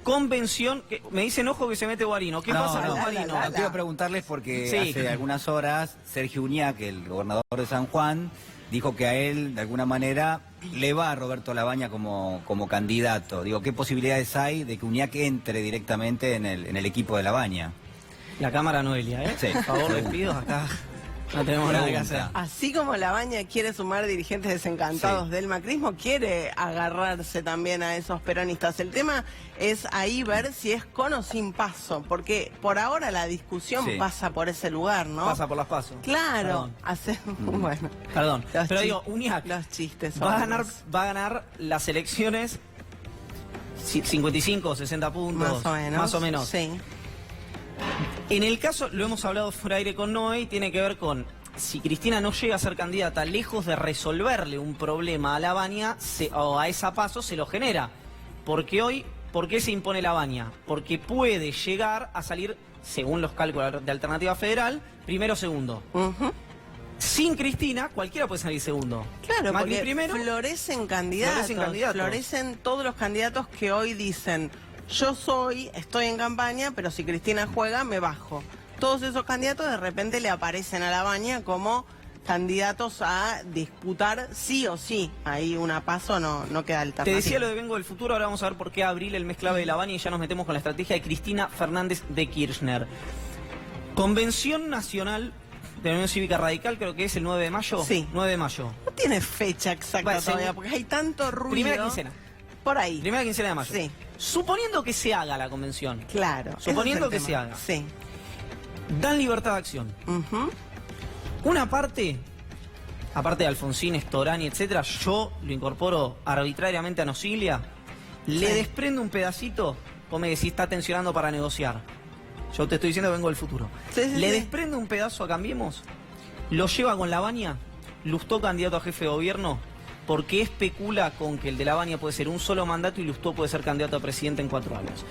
[SPEAKER 1] Convención, me dicen ojo que se mete Guarino. ¿Qué pasa con Guarino?
[SPEAKER 13] Quiero preguntarles porque hace algunas horas Sergio Uñac, el gobernador de San Juan, dijo que a él, de alguna manera, le va a Roberto Lavagna como candidato. Digo, ¿qué posibilidades hay de que Uñac entre directamente en el equipo de Lavagna?
[SPEAKER 1] La cámara Noelia, ¿eh?
[SPEAKER 13] Sí.
[SPEAKER 1] Por favor, les pido, acá no tenemos nada que hacer.
[SPEAKER 11] Así como Lavagna quiere sumar dirigentes desencantados del macrismo, quiere agarrarse también a esos peronistas. El tema es ahí ver si es con o sin paso, porque por ahora la discusión pasa por ese lugar, ¿no?
[SPEAKER 1] Pasa por las pasos.
[SPEAKER 11] Claro. Bueno.
[SPEAKER 1] Perdón. Pero digo, Uñac
[SPEAKER 11] los chistes
[SPEAKER 1] va a ganar las elecciones 55, 60 puntos. Más o menos.
[SPEAKER 11] Sí.
[SPEAKER 1] En el caso, lo hemos hablado fuera de aire con Noé, tiene que ver con si Cristina no llega a ser candidata, lejos de resolverle un problema a Lavagna o a esa paso, se lo genera. Porque hoy, ¿por qué se impone Lavagna? Porque puede llegar a salir, según los cálculos de Alternativa Federal, primero o segundo. Sin Cristina, cualquiera puede salir segundo.
[SPEAKER 11] Claro,
[SPEAKER 1] Macri
[SPEAKER 11] porque
[SPEAKER 1] primero,
[SPEAKER 11] florecen candidatos. Florecen todos los candidatos que hoy dicen... Yo estoy en campaña, pero si Cristina juega, me bajo. todos esos candidatos de repente le aparecen a Labaña como candidatos a disputar sí o sí. Ahí una PASO no queda alternativa.
[SPEAKER 1] Te decía lo de Vengo del Futuro, ahora vamos a ver por qué Abril el mes clave de Labaña y ya nos metemos con la estrategia de Cristina Fernández de Kirchner. Convención Nacional de la Unión Cívica Radical, creo que es el 9 de mayo.
[SPEAKER 11] Sí.
[SPEAKER 1] 9 de mayo.
[SPEAKER 11] No tiene fecha exacta todavía, porque hay tanto ruido.
[SPEAKER 1] Primera quincena.
[SPEAKER 11] Por ahí.
[SPEAKER 1] Primera quincena de mayo.
[SPEAKER 11] Sí.
[SPEAKER 1] Suponiendo que se haga la convención.
[SPEAKER 11] Claro.
[SPEAKER 1] Suponiendo que se haga.
[SPEAKER 11] Sí.
[SPEAKER 1] Dan libertad de acción. Una parte, aparte de Alfonsín, Storani, etcétera, yo lo incorporo arbitrariamente a Nocilia, le desprendo un pedacito, como que si está tensionando para negociar. Yo te estoy diciendo Vengo del Futuro. Le desprende un pedazo a Cambiemos, lo lleva con Labaña, Lustó candidato a jefe de gobierno, porque especula con que el de Labaña puede ser un solo mandato y Lustó puede ser candidato a presidente en 4 años.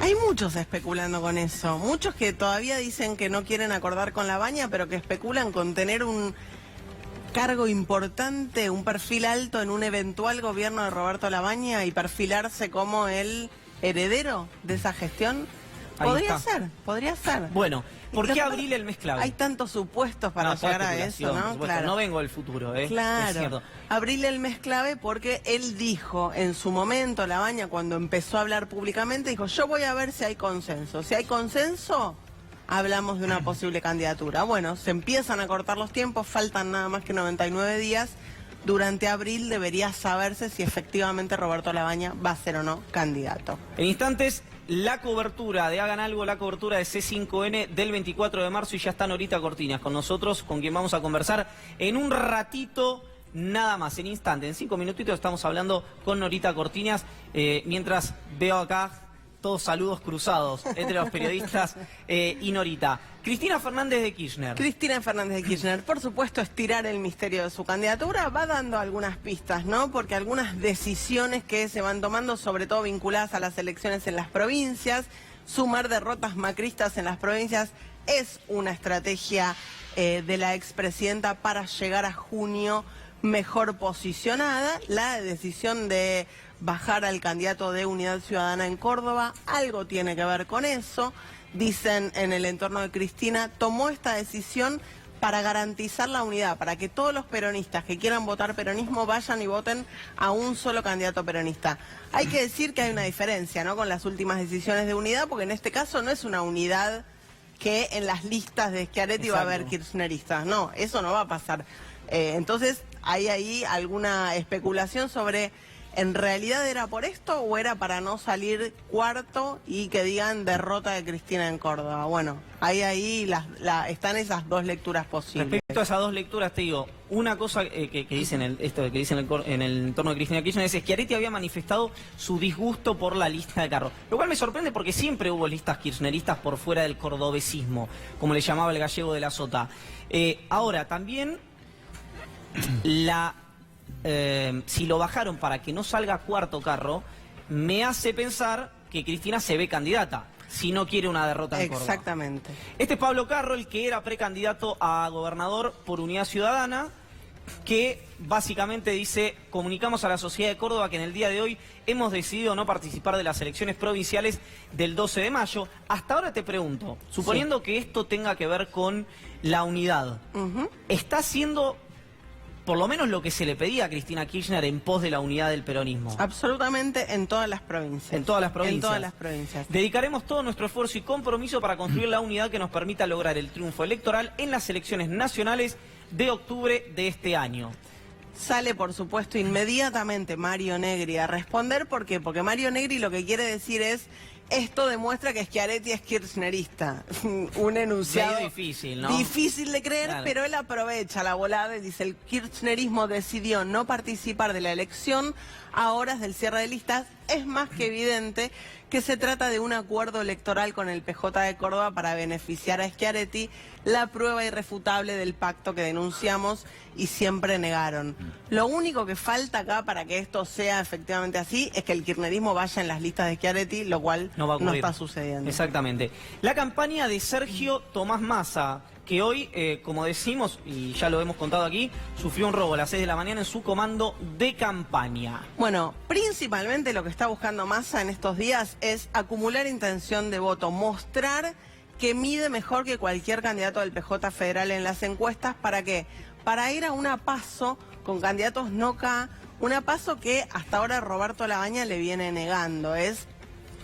[SPEAKER 11] Hay muchos especulando con eso, muchos que todavía dicen que no quieren acordar con Labaña, pero que especulan con tener un cargo importante, un perfil alto en un eventual gobierno de Roberto Labaña y perfilarse como el heredero de esa gestión. Podría ser.
[SPEAKER 1] Bueno, ¿por qué Abril el mes clave?
[SPEAKER 11] Hay tantos supuestos para llegar a eso, ¿no?
[SPEAKER 1] Claro. No vengo del futuro,
[SPEAKER 11] Claro.
[SPEAKER 1] Es cierto.
[SPEAKER 11] Abril el mes clave porque él dijo en su momento, Labaña, cuando empezó a hablar públicamente, dijo, yo voy a ver si hay consenso. Si hay consenso, hablamos de una posible candidatura. Bueno, se empiezan a cortar los tiempos, faltan nada más que 99 días. Durante abril debería saberse si efectivamente Roberto Labaña va a ser o no candidato.
[SPEAKER 1] En instantes, la cobertura de Hagan Algo, la cobertura de C5N del 24 de marzo y ya está Norita Cortiñas con nosotros, con quien vamos a conversar en un ratito nada más, en instantes, en 5 minutitos estamos hablando con Norita Cortiñas, mientras veo acá todos saludos cruzados entre los periodistas y Norita. Cristina Fernández de Kirchner.
[SPEAKER 11] Cristina Fernández de Kirchner, por supuesto, estirar el misterio de su candidatura, va dando algunas pistas, ¿no? Porque algunas decisiones que se van tomando, sobre todo vinculadas a las elecciones en las provincias, sumar derrotas macristas en las provincias es una estrategia de la expresidenta para llegar a junio mejor posicionada. La decisión de bajar al candidato de Unidad Ciudadana en Córdoba, algo tiene que ver con eso. Dicen en el entorno de Cristina, tomó esta decisión para garantizar la unidad, para que todos los peronistas que quieran votar peronismo vayan y voten a un solo candidato peronista. Hay que decir que hay una diferencia, ¿no?, con las últimas decisiones de unidad, porque en este caso no es una unidad que en las listas de Schiaretti va a haber kirchneristas. No, eso no va a pasar. Entonces, hay ahí alguna especulación sobre, ¿en realidad era por esto o era para no salir cuarto y que digan derrota de Cristina en Córdoba? Bueno, ahí están esas dos lecturas posibles.
[SPEAKER 1] Respecto a esas dos lecturas, te digo, una cosa que dicen en el entorno de Cristina Kirchner es que Schiaretti había manifestado su disgusto por la lista de Carro, lo cual me sorprende porque siempre hubo listas kirchneristas por fuera del cordobesismo, como le llamaba el gallego de la Sota. Ahora, también si lo bajaron para que no salga cuarto Carro, me hace pensar que Cristina se ve candidata, si no quiere una derrota en Córdoba.
[SPEAKER 11] Exactamente.
[SPEAKER 1] Este es Pablo Carro, el que era precandidato a gobernador por Unidad Ciudadana, que básicamente dice, comunicamos a la sociedad de Córdoba que en el día de hoy hemos decidido no participar de las elecciones provinciales del 12 de mayo. Hasta ahora te pregunto, suponiendo que esto tenga que ver con la unidad, ¿está haciendo por lo menos lo que se le pedía a Cristina Kirchner en pos de la unidad del peronismo?
[SPEAKER 11] Absolutamente, en todas las provincias.
[SPEAKER 1] En todas las provincias.
[SPEAKER 11] En todas las provincias.
[SPEAKER 1] Dedicaremos todo nuestro esfuerzo y compromiso para construir la unidad que nos permita lograr el triunfo electoral en las elecciones nacionales de octubre de este año.
[SPEAKER 11] Sale, por supuesto, inmediatamente Mario Negri a responder. ¿Por qué? Porque Mario Negri lo que quiere decir es: esto demuestra que Schiaretti es kirchnerista. Un enunciado
[SPEAKER 1] difícil, ¿no?
[SPEAKER 11] Difícil de creer, claro. Pero él aprovecha la volada y dice: el kirchnerismo decidió no participar de la elección a horas del cierre de listas. Es más que evidente que se trata de un acuerdo electoral con el PJ de Córdoba para beneficiar a Schiaretti, la prueba irrefutable del pacto que denunciamos y siempre negaron. Lo único que falta acá para que esto sea efectivamente así es que el kirchnerismo vaya en las listas de Schiaretti, lo cual no está sucediendo.
[SPEAKER 1] Exactamente. La campaña de Sergio Tomás Massa, que hoy, como decimos, y ya lo hemos contado aquí, sufrió un robo a las 6 de la mañana en su comando de campaña.
[SPEAKER 11] Bueno, principalmente lo que está buscando Massa en estos días es acumular intención de voto, mostrar que mide mejor que cualquier candidato del PJ federal en las encuestas. ¿Para qué? Para ir a una PASO con candidatos no K, una PASO que hasta ahora Roberto Labaña le viene negando. Es,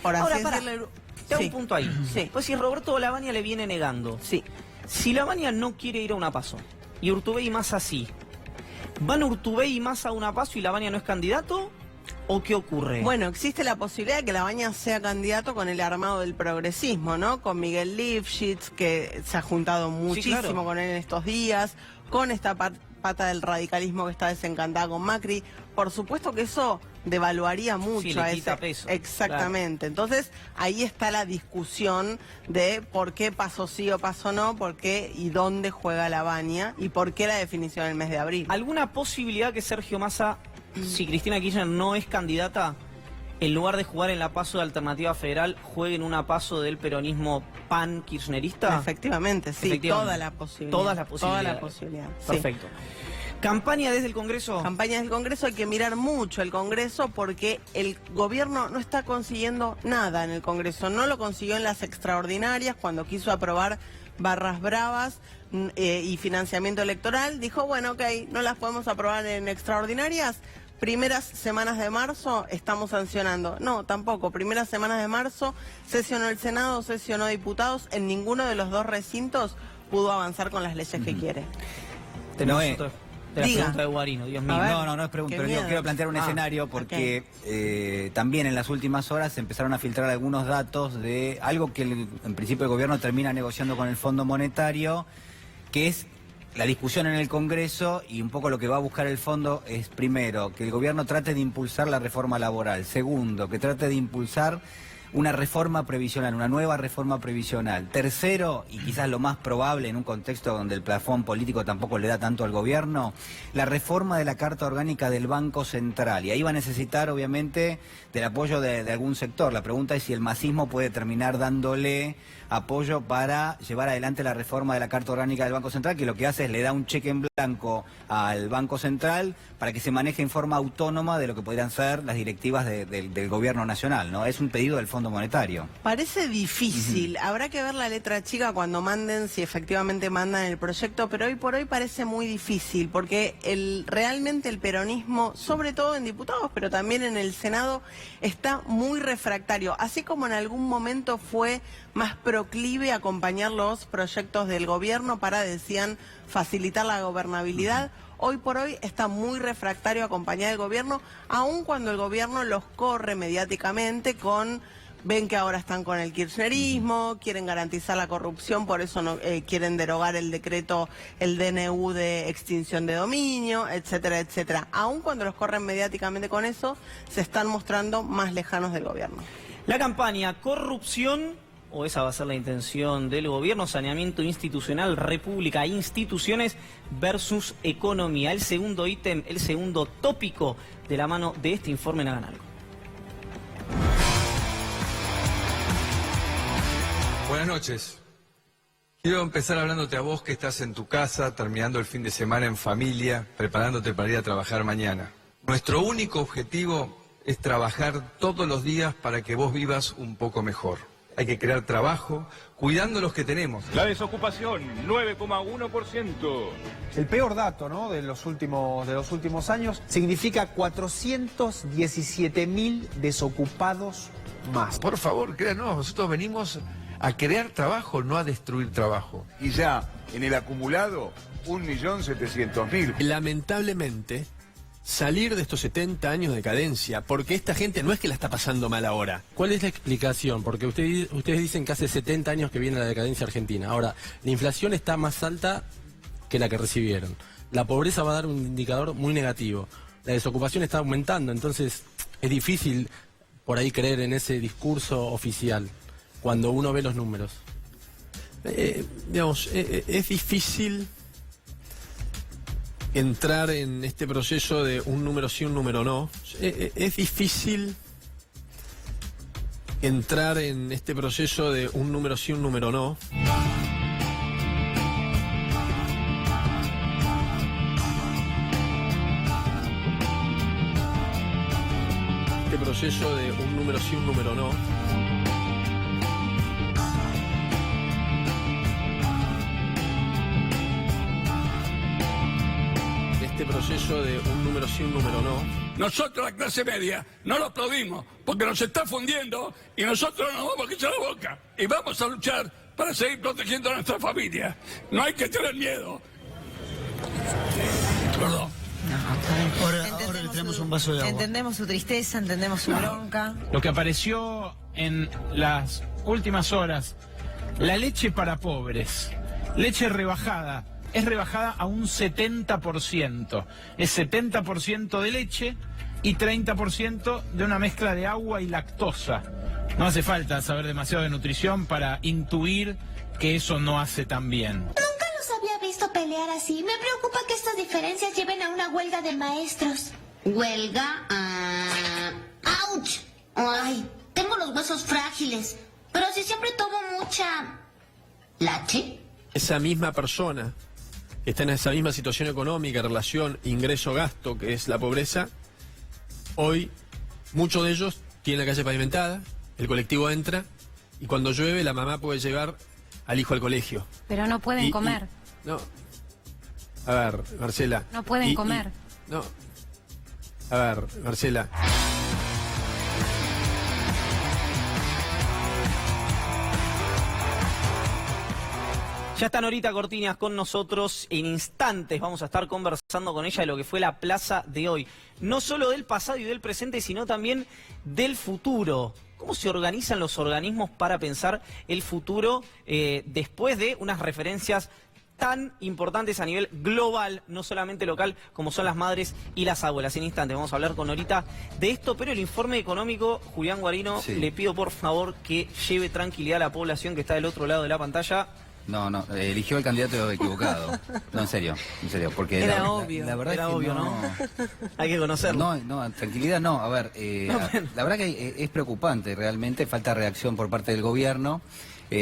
[SPEAKER 11] por así decirlo...
[SPEAKER 1] Te hago un punto ahí.
[SPEAKER 11] Sí.
[SPEAKER 1] Pues si Roberto Labaña le viene negando.
[SPEAKER 11] Sí.
[SPEAKER 1] Si Labaña no quiere ir a una PASO y Urtubey y Massa sí, ¿van Urtubey y Massa a una PASO y Labaña no es candidato? ¿O qué ocurre?
[SPEAKER 11] Bueno, existe la posibilidad de que Labaña sea candidato con el armado del progresismo, ¿no? Con Miguel Lifshitz, que se ha juntado muchísimo con él en estos días, con esta pata del radicalismo que está desencantada con Macri. Por supuesto que eso devaluaría mucho a ese
[SPEAKER 1] peso.
[SPEAKER 11] Exactamente. Claro. Entonces, ahí está la discusión de por qué pasó sí o pasó no, por qué y dónde juega Labaña y por qué la definición del mes de abril.
[SPEAKER 1] ¿Alguna posibilidad que Sergio Massa, si Cristina Kirchner no es candidata, en lugar de jugar en la PASO de Alternativa Federal, juegue en una PASO del peronismo pan-kirchnerista?
[SPEAKER 11] Efectivamente, sí, toda la posibilidad.
[SPEAKER 1] Todas las posibilidades.
[SPEAKER 11] Toda la posibilidad.
[SPEAKER 1] Perfecto. Sí. ¿Campaña desde el Congreso?
[SPEAKER 11] Campaña desde el Congreso, hay que mirar mucho el Congreso porque el gobierno no está consiguiendo nada en el Congreso. No lo consiguió en las extraordinarias cuando quiso aprobar barras bravas y financiamiento electoral. Dijo, bueno, ok, no las podemos aprobar en extraordinarias. Primeras semanas de marzo estamos sancionando. No, tampoco. Primeras semanas de marzo sesionó el Senado, sesionó diputados. En ninguno de los dos recintos pudo avanzar con las leyes que quiere.
[SPEAKER 1] Tenemos la pregunta de Guarino, Dios mío.
[SPEAKER 13] No es pregunta, pero yo quiero plantear un escenario porque también en las últimas horas se empezaron a filtrar algunos datos de algo que en principio el gobierno termina negociando con el Fondo Monetario, que es la discusión en el Congreso, y un poco lo que va a buscar el fondo es, primero, que el gobierno trate de impulsar la reforma laboral. Segundo, que trate de impulsar una reforma previsional, una nueva reforma previsional. Tercero, y quizás lo más probable en un contexto donde el plafón político tampoco le da tanto al gobierno, la reforma de la Carta Orgánica del Banco Central. Y ahí va a necesitar, obviamente, del apoyo de algún sector. La pregunta es si el masismo puede terminar dándole apoyo para llevar adelante la reforma de la Carta Orgánica del Banco Central, que lo que hace es le da un cheque en blanco al Banco Central para que se maneje en forma autónoma de lo que podrían ser las directivas del gobierno nacional, ¿no? Es un pedido del Fondo Monetario.
[SPEAKER 11] Parece difícil, habrá que ver la letra chica cuando manden, si efectivamente mandan el proyecto, pero hoy por hoy parece muy difícil, porque realmente el peronismo, sobre todo en diputados, pero también en el Senado, está muy refractario, así como en algún momento fue más proclive a acompañar los proyectos del gobierno para, decían, facilitar la gobernabilidad. Hoy por hoy está muy refractario a acompañar al gobierno, aun cuando el gobierno los corre mediáticamente con... Ven que ahora están con el kirchnerismo, quieren garantizar la corrupción, por eso no quieren derogar el decreto, el DNU de extinción de dominio, etcétera, etcétera. Aun cuando los corren mediáticamente con eso, se están mostrando más lejanos del gobierno.
[SPEAKER 1] La campaña corrupción, o esa va a ser la intención del gobierno, saneamiento institucional, república, instituciones versus economía. El segundo ítem, el segundo tópico de la mano de este informe en Hagan Algo.
[SPEAKER 14] Buenas noches. Quiero empezar hablándote a vos que estás en tu casa, terminando el fin de semana en familia, preparándote para ir a trabajar mañana. Nuestro único objetivo es trabajar todos los días para que vos vivas un poco mejor. Hay que crear trabajo, cuidando los que tenemos.
[SPEAKER 15] La desocupación, 9,1%.
[SPEAKER 16] El peor dato, ¿no?, de los últimos años significa 417.000 desocupados más.
[SPEAKER 17] Por favor, créanos, nosotros venimos a crear trabajo, no a destruir trabajo.
[SPEAKER 18] Y ya en el acumulado, 1.700.000.
[SPEAKER 19] Lamentablemente, salir de estos 70 años de cadencia, porque esta gente no es que la está pasando mal ahora. ¿Cuál es la explicación? Porque ustedes dicen que hace 70 años que viene la decadencia argentina. Ahora, la inflación está más alta que la que recibieron. La pobreza va a dar un indicador muy negativo. La desocupación está aumentando, entonces es difícil por ahí creer en ese discurso oficial cuando uno ve los números.
[SPEAKER 20] Es difícil entrar en este proceso de un número sí, un número no. Es difícil entrar en este proceso de un número sí, un número no. proceso de un número sí, un número no. Este proceso de un número sí, un número no.
[SPEAKER 15] Nosotros, la clase media, no lo aplaudimos porque nos está fundiendo y nosotros nos vamos a quitar la boca. Y vamos a luchar para seguir protegiendo a nuestra familia. No hay que tener miedo. Perdón.
[SPEAKER 6] Ahora le traemos un vaso de agua.
[SPEAKER 2] Entendemos su tristeza, entendemos su bronca.
[SPEAKER 21] Lo que apareció en las últimas horas, la leche para pobres, leche rebajada, es rebajada a un 70%. Es 70% de leche y 30% de una mezcla de agua y lactosa. No hace falta saber demasiado de nutrición para intuir que eso no hace tan bien.
[SPEAKER 22] Nunca los había visto pelear así. Me preocupa que estas diferencias lleven a una huelga de maestros. ¿Huelga? ¡Auch! Ay, tengo los huesos frágiles. Pero si siempre tomo mucha... ¿Lache?
[SPEAKER 20] Esa misma persona que está en esa misma situación económica, relación ingreso-gasto, que es la pobreza, hoy muchos de ellos tienen la calle pavimentada, el colectivo entra y cuando llueve la mamá puede llevar al hijo al colegio.
[SPEAKER 23] Pero no pueden comer.
[SPEAKER 20] No. A ver, Marcela.
[SPEAKER 23] No pueden comer.
[SPEAKER 20] No. A ver, Marcela.
[SPEAKER 1] Ya está Norita Cortiñas con nosotros. En instantes vamos a estar conversando con ella de lo que fue la plaza de hoy. No solo del pasado y del presente, sino también del futuro. ¿Cómo se organizan los organismos para pensar el futuro después de unas referencias tan importantes a nivel global, no solamente local, como son las madres y las abuelas? En instantes vamos a hablar con Norita de esto, pero el informe económico, Julián Guarino, sí. Le pido por favor que lleve tranquilidad a la población que está del otro lado de la pantalla.
[SPEAKER 13] No, eligió el candidato equivocado. No, en serio, porque
[SPEAKER 11] era obvio.
[SPEAKER 13] La verdad
[SPEAKER 1] era
[SPEAKER 13] es que
[SPEAKER 1] obvio, ¿no? Hay que conocerlo.
[SPEAKER 13] No, tranquilidad no. A ver, la verdad que es preocupante realmente, falta reacción por parte del gobierno.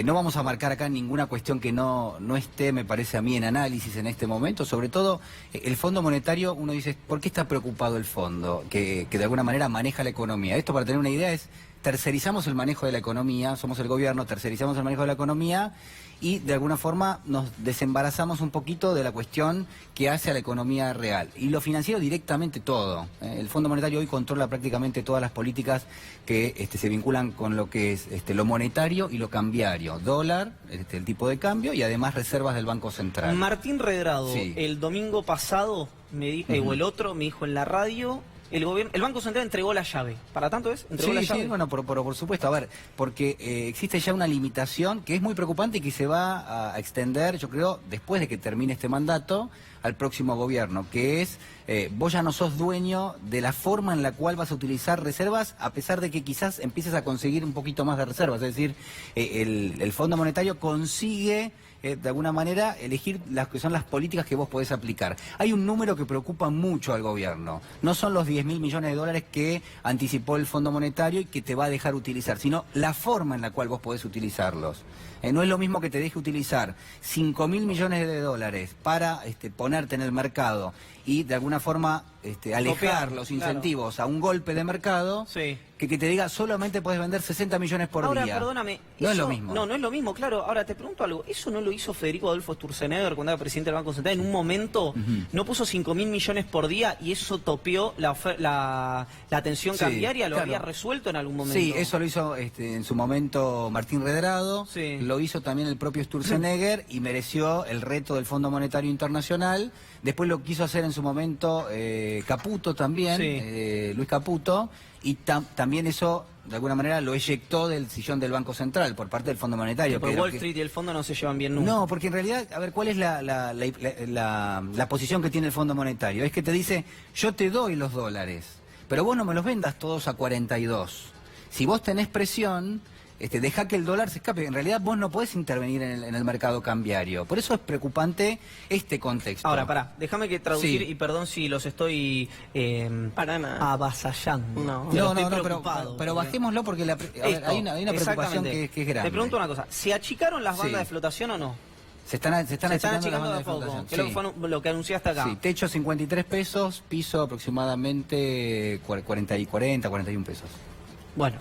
[SPEAKER 13] No vamos a marcar acá ninguna cuestión que no esté, me parece a mí, en análisis en este momento. Sobre todo, el Fondo Monetario, uno dice, ¿por qué está preocupado el fondo? Que de alguna manera maneja la economía. Esto, para tener una idea, es tercerizamos el manejo de la economía, somos el gobierno, tercerizamos el manejo de la economía y de alguna forma nos desembarazamos un poquito de la cuestión que hace a la economía real. Y lo financiero directamente todo. El Fondo Monetario hoy controla prácticamente todas las políticas que se vinculan con lo que es lo monetario y lo cambiario. Dólar, el tipo de cambio y además reservas del Banco Central.
[SPEAKER 1] Martín Redrado,
[SPEAKER 13] sí.
[SPEAKER 1] El domingo pasado, o el otro, me dijo en la radio... El Banco Central entregó la llave. ¿Para tanto es? ¿Entregó la llave?
[SPEAKER 13] Sí, bueno, por supuesto. A ver, porque existe ya una limitación que es muy preocupante y que se va a extender, yo creo, después de que termine este mandato, al próximo gobierno, que es, vos ya no sos dueño de la forma en la cual vas a utilizar reservas, a pesar de que quizás empieces a conseguir un poquito más de reservas. Es decir, el Fondo Monetario consigue... de alguna manera, elegir las que son las políticas que vos podés aplicar. Hay un número que preocupa mucho al gobierno. No son los 10.000 millones de dólares que anticipó el Fondo Monetario y que te va a dejar utilizar, sino la forma en la cual vos podés utilizarlos. No es lo mismo que te deje utilizar 5.000 millones de dólares para ponerte en el mercado y de alguna forma alejar los incentivos, claro, a un golpe de mercado,
[SPEAKER 1] sí,
[SPEAKER 13] que te diga solamente podés vender 60 millones por día.
[SPEAKER 1] Ahora, perdóname.
[SPEAKER 13] No es lo mismo.
[SPEAKER 1] No es lo mismo, claro. Ahora, te pregunto algo. ¿Eso no lo hizo Federico Adolfo Sturzenegger cuando era presidente del Banco Central? En un momento no puso 5.000 millones por día y eso topeó la tensión cambiaria. ¿Lo había resuelto en algún momento?
[SPEAKER 13] Sí, eso lo hizo en su momento Martín Redrado. Sí. Lo hizo también el propio Sturzenegger y mereció el reto del Fondo Monetario Internacional. Después lo quiso hacer en su momento Caputo también, sí, Luis Caputo, y también eso de alguna manera lo eyectó del sillón del Banco Central por parte del Fondo Monetario.
[SPEAKER 1] Pero Wall Street y el fondo no se llevan bien nunca.
[SPEAKER 13] No, porque en realidad, a ver, ¿cuál es la posición que tiene el Fondo Monetario? Es que te dice, yo te doy los dólares, pero vos no me los vendas todos a 42. Si vos tenés presión... deja que el dólar se escape. En realidad vos no podés intervenir en el mercado cambiario. Por eso es preocupante este contexto.
[SPEAKER 1] Ahora, pará, déjame que traducir, sí, y perdón si los estoy
[SPEAKER 11] para nada
[SPEAKER 1] avasallando.
[SPEAKER 13] No, pero bajémoslo porque hay una preocupación que es grande.
[SPEAKER 1] Te pregunto una cosa, ¿se achicaron las bandas de flotación o no?
[SPEAKER 13] Se están achicando
[SPEAKER 1] de a poco, que es lo que anunciaste acá.
[SPEAKER 13] Sí, techo 53 pesos, piso aproximadamente 41 pesos.
[SPEAKER 1] Bueno,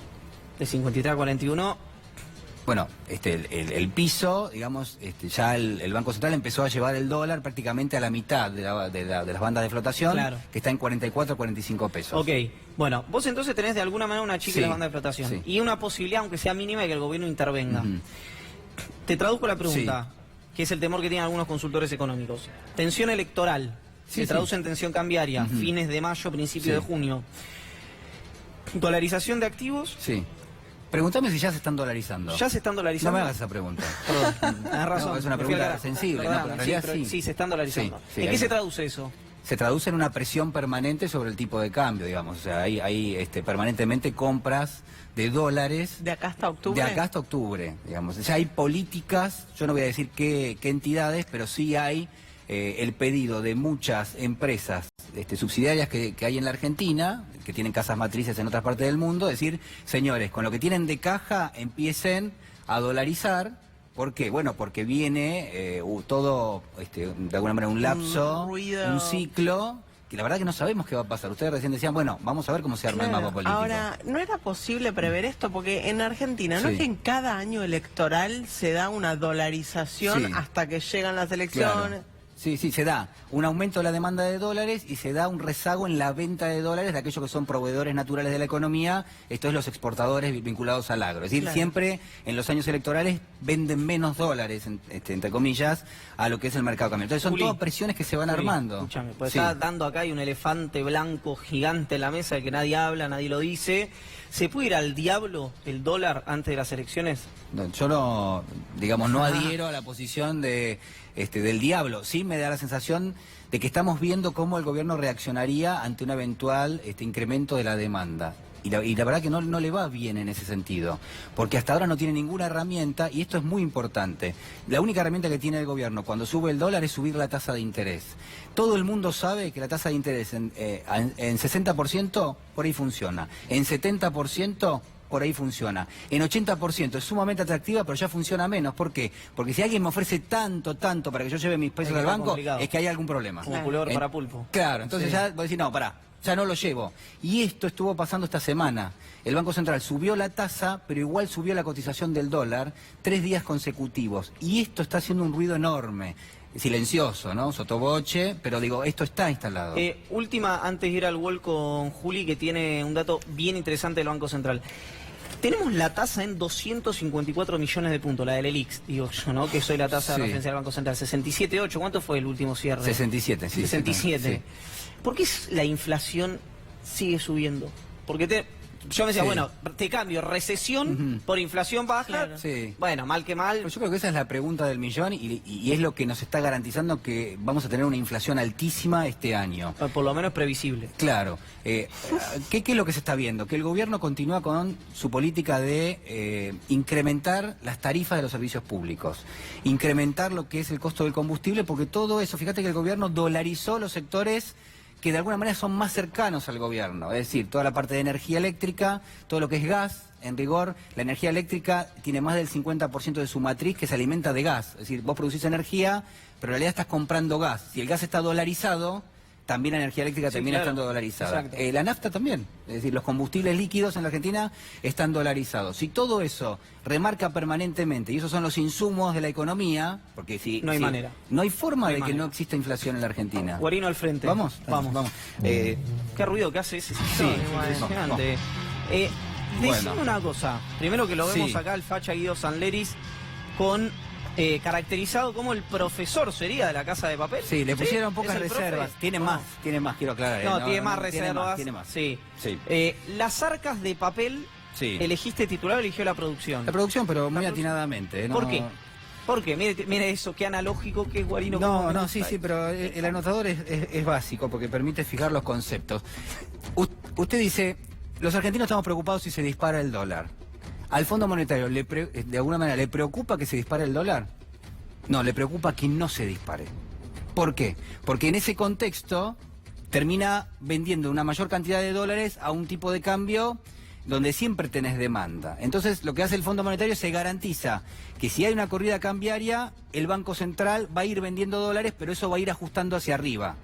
[SPEAKER 1] de 53 a 41...
[SPEAKER 13] Bueno, el piso, digamos, ya el Banco Central empezó a llevar el dólar prácticamente a la mitad de las bandas de flotación,
[SPEAKER 1] claro,
[SPEAKER 13] que está en 44 45 pesos.
[SPEAKER 1] Ok, bueno, vos entonces tenés de alguna manera una chica
[SPEAKER 13] sí,
[SPEAKER 1] de la banda de flotación, sí, y una posibilidad, aunque sea mínima, de que el gobierno intervenga. Te traduzco la pregunta, que es el temor que tienen algunos consultores económicos. Tensión electoral, se traduce en tensión cambiaria, fines de mayo, principio de junio. Dolarización de activos.
[SPEAKER 13] Sí. Pregúntame si ya se están dolarizando.
[SPEAKER 1] ¿Ya se están dolarizando?
[SPEAKER 13] No me hagas esa pregunta.
[SPEAKER 1] Perdón, tenés razón.
[SPEAKER 13] No, es una pregunta sensible. No, pero en realidad
[SPEAKER 1] sí, se están dolarizando.
[SPEAKER 13] Sí,
[SPEAKER 1] ¿En qué se traduce eso?
[SPEAKER 13] Se traduce en una presión permanente sobre el tipo de cambio, digamos. O sea, hay permanentemente compras de dólares.
[SPEAKER 11] ¿De acá hasta octubre?
[SPEAKER 13] De acá hasta octubre, digamos. O sea, hay políticas, yo no voy a decir qué entidades, pero sí hay el pedido de muchas empresas subsidiarias que hay en la Argentina, que tienen casas matrices en otras partes del mundo, decir, señores, con lo que tienen de caja empiecen a dolarizar. ¿Por qué? Bueno, porque viene todo, de alguna manera, un lapso, un ciclo, que la verdad que no sabemos qué va a pasar. Ustedes recién decían, bueno, vamos a ver cómo se arma el mapa político.
[SPEAKER 11] Ahora, ¿no era posible prever esto? Porque en Argentina, ¿no es que en cada año electoral se da una dolarización hasta que llegan las elecciones?
[SPEAKER 13] Claro. Sí, se da un aumento de la demanda de dólares y se da un rezago en la venta de dólares de aquellos que son proveedores naturales de la economía, esto es los exportadores vinculados al agro. Es decir, siempre en los años electorales venden menos dólares, entre comillas, a lo que es el mercado cambiario. Entonces son todas presiones que se van armando.
[SPEAKER 1] Escúchame, pues está dando acá, hay un elefante blanco gigante en la mesa del que nadie habla, nadie lo dice. ¿Se puede ir al diablo el dólar antes de las elecciones?
[SPEAKER 13] No, yo no, digamos, no adhiero a la posición del diablo. Sí me da la sensación de que estamos viendo cómo el gobierno reaccionaría ante un eventual incremento de la demanda. Y la verdad que no le va bien en ese sentido, porque hasta ahora no tiene ninguna herramienta, y esto es muy importante. La única herramienta que tiene el gobierno cuando sube el dólar es subir la tasa de interés. Todo el mundo sabe que la tasa de interés en 60% por ahí funciona, en 70% por ahí funciona, en 80% es sumamente atractiva, pero ya funciona menos. ¿Por qué? Porque si alguien me ofrece tanto para que yo lleve mis pesos al banco, complicado, es que hay algún problema.
[SPEAKER 1] Como pulidor para pulpo.
[SPEAKER 13] Claro, entonces ya voy a decir, no, pará, ya no lo llevo. Y esto estuvo pasando esta semana. El Banco Central subió la tasa, pero igual subió la cotización del dólar 3 días consecutivos. Y esto está haciendo un ruido enorme. Silencioso, ¿no? Sotoboche, pero digo, esto está instalado.
[SPEAKER 1] Última, antes de ir al wall con Juli, que tiene un dato bien interesante del Banco Central. Tenemos la tasa en 254 millones de puntos, la del ELIX, digo yo, ¿no? Que soy la tasa de referencia del Banco Central. 67,8, ¿cuánto fue el último cierre?
[SPEAKER 13] 67, sí.
[SPEAKER 1] 67. Sí. ¿Por qué la inflación sigue subiendo? Porque yo me decía, bueno, te cambio recesión por inflación baja. Claro. Bueno, mal que mal.
[SPEAKER 13] Pero yo creo que esa es la pregunta del millón y es lo que nos está garantizando que vamos a tener una inflación altísima este año.
[SPEAKER 1] Por lo menos previsible.
[SPEAKER 13] Claro. ¿Qué es lo que se está viendo? Que el gobierno continúa con su política de incrementar las tarifas de los servicios públicos, incrementar lo que es el costo del combustible, porque todo eso, fíjate que el gobierno dolarizó los sectores que de alguna manera son más cercanos al gobierno, es decir, toda la parte de energía eléctrica, todo lo que es gas, en rigor, la energía eléctrica tiene más del 50% de su matriz que se alimenta de gas, es decir, vos producís energía, pero en realidad estás comprando gas. Si el gas está dolarizado, también la energía eléctrica termina estando dolarizada. La nafta también, es decir, los combustibles líquidos en la Argentina están dolarizados. Si todo eso remarca permanentemente, y esos son los insumos de la economía, porque
[SPEAKER 1] no hay manera.
[SPEAKER 13] No hay forma de que no exista inflación en la Argentina.
[SPEAKER 1] Guarino al frente.
[SPEAKER 13] ¿Vamos?
[SPEAKER 1] Vamos. Qué ruido que hace ese sistema. Impresionante. Decime una cosa. Primero que lo vemos acá, el facha Guido Sanleris, con... caracterizado como el profesor sería de la Casa de Papel.
[SPEAKER 13] Sí, le pusieron pocas reservas. Tiene más, quiero aclarar.
[SPEAKER 1] No, tiene más reservas.
[SPEAKER 13] Tiene más.
[SPEAKER 1] Sí. Las arcas de papel, ¿elegiste titular o eligió la producción?
[SPEAKER 13] La producción, pero muy atinadamente.
[SPEAKER 1] ¿Por qué? ¿Por qué? Mire eso, qué analógico que es Guarino.
[SPEAKER 13] No, sí, pero el anotador es básico porque permite fijar los conceptos. Usted dice, los argentinos estamos preocupados si se dispara el dólar. ¿Al Fondo Monetario de alguna manera le preocupa que se dispare el dólar? No, le preocupa que no se dispare. ¿Por qué? Porque en ese contexto termina vendiendo una mayor cantidad de dólares a un tipo de cambio donde siempre tenés demanda. Entonces, lo que hace el Fondo Monetario se garantiza que si hay una corrida cambiaria, el Banco Central va a ir vendiendo dólares, pero eso va a ir ajustando hacia arriba.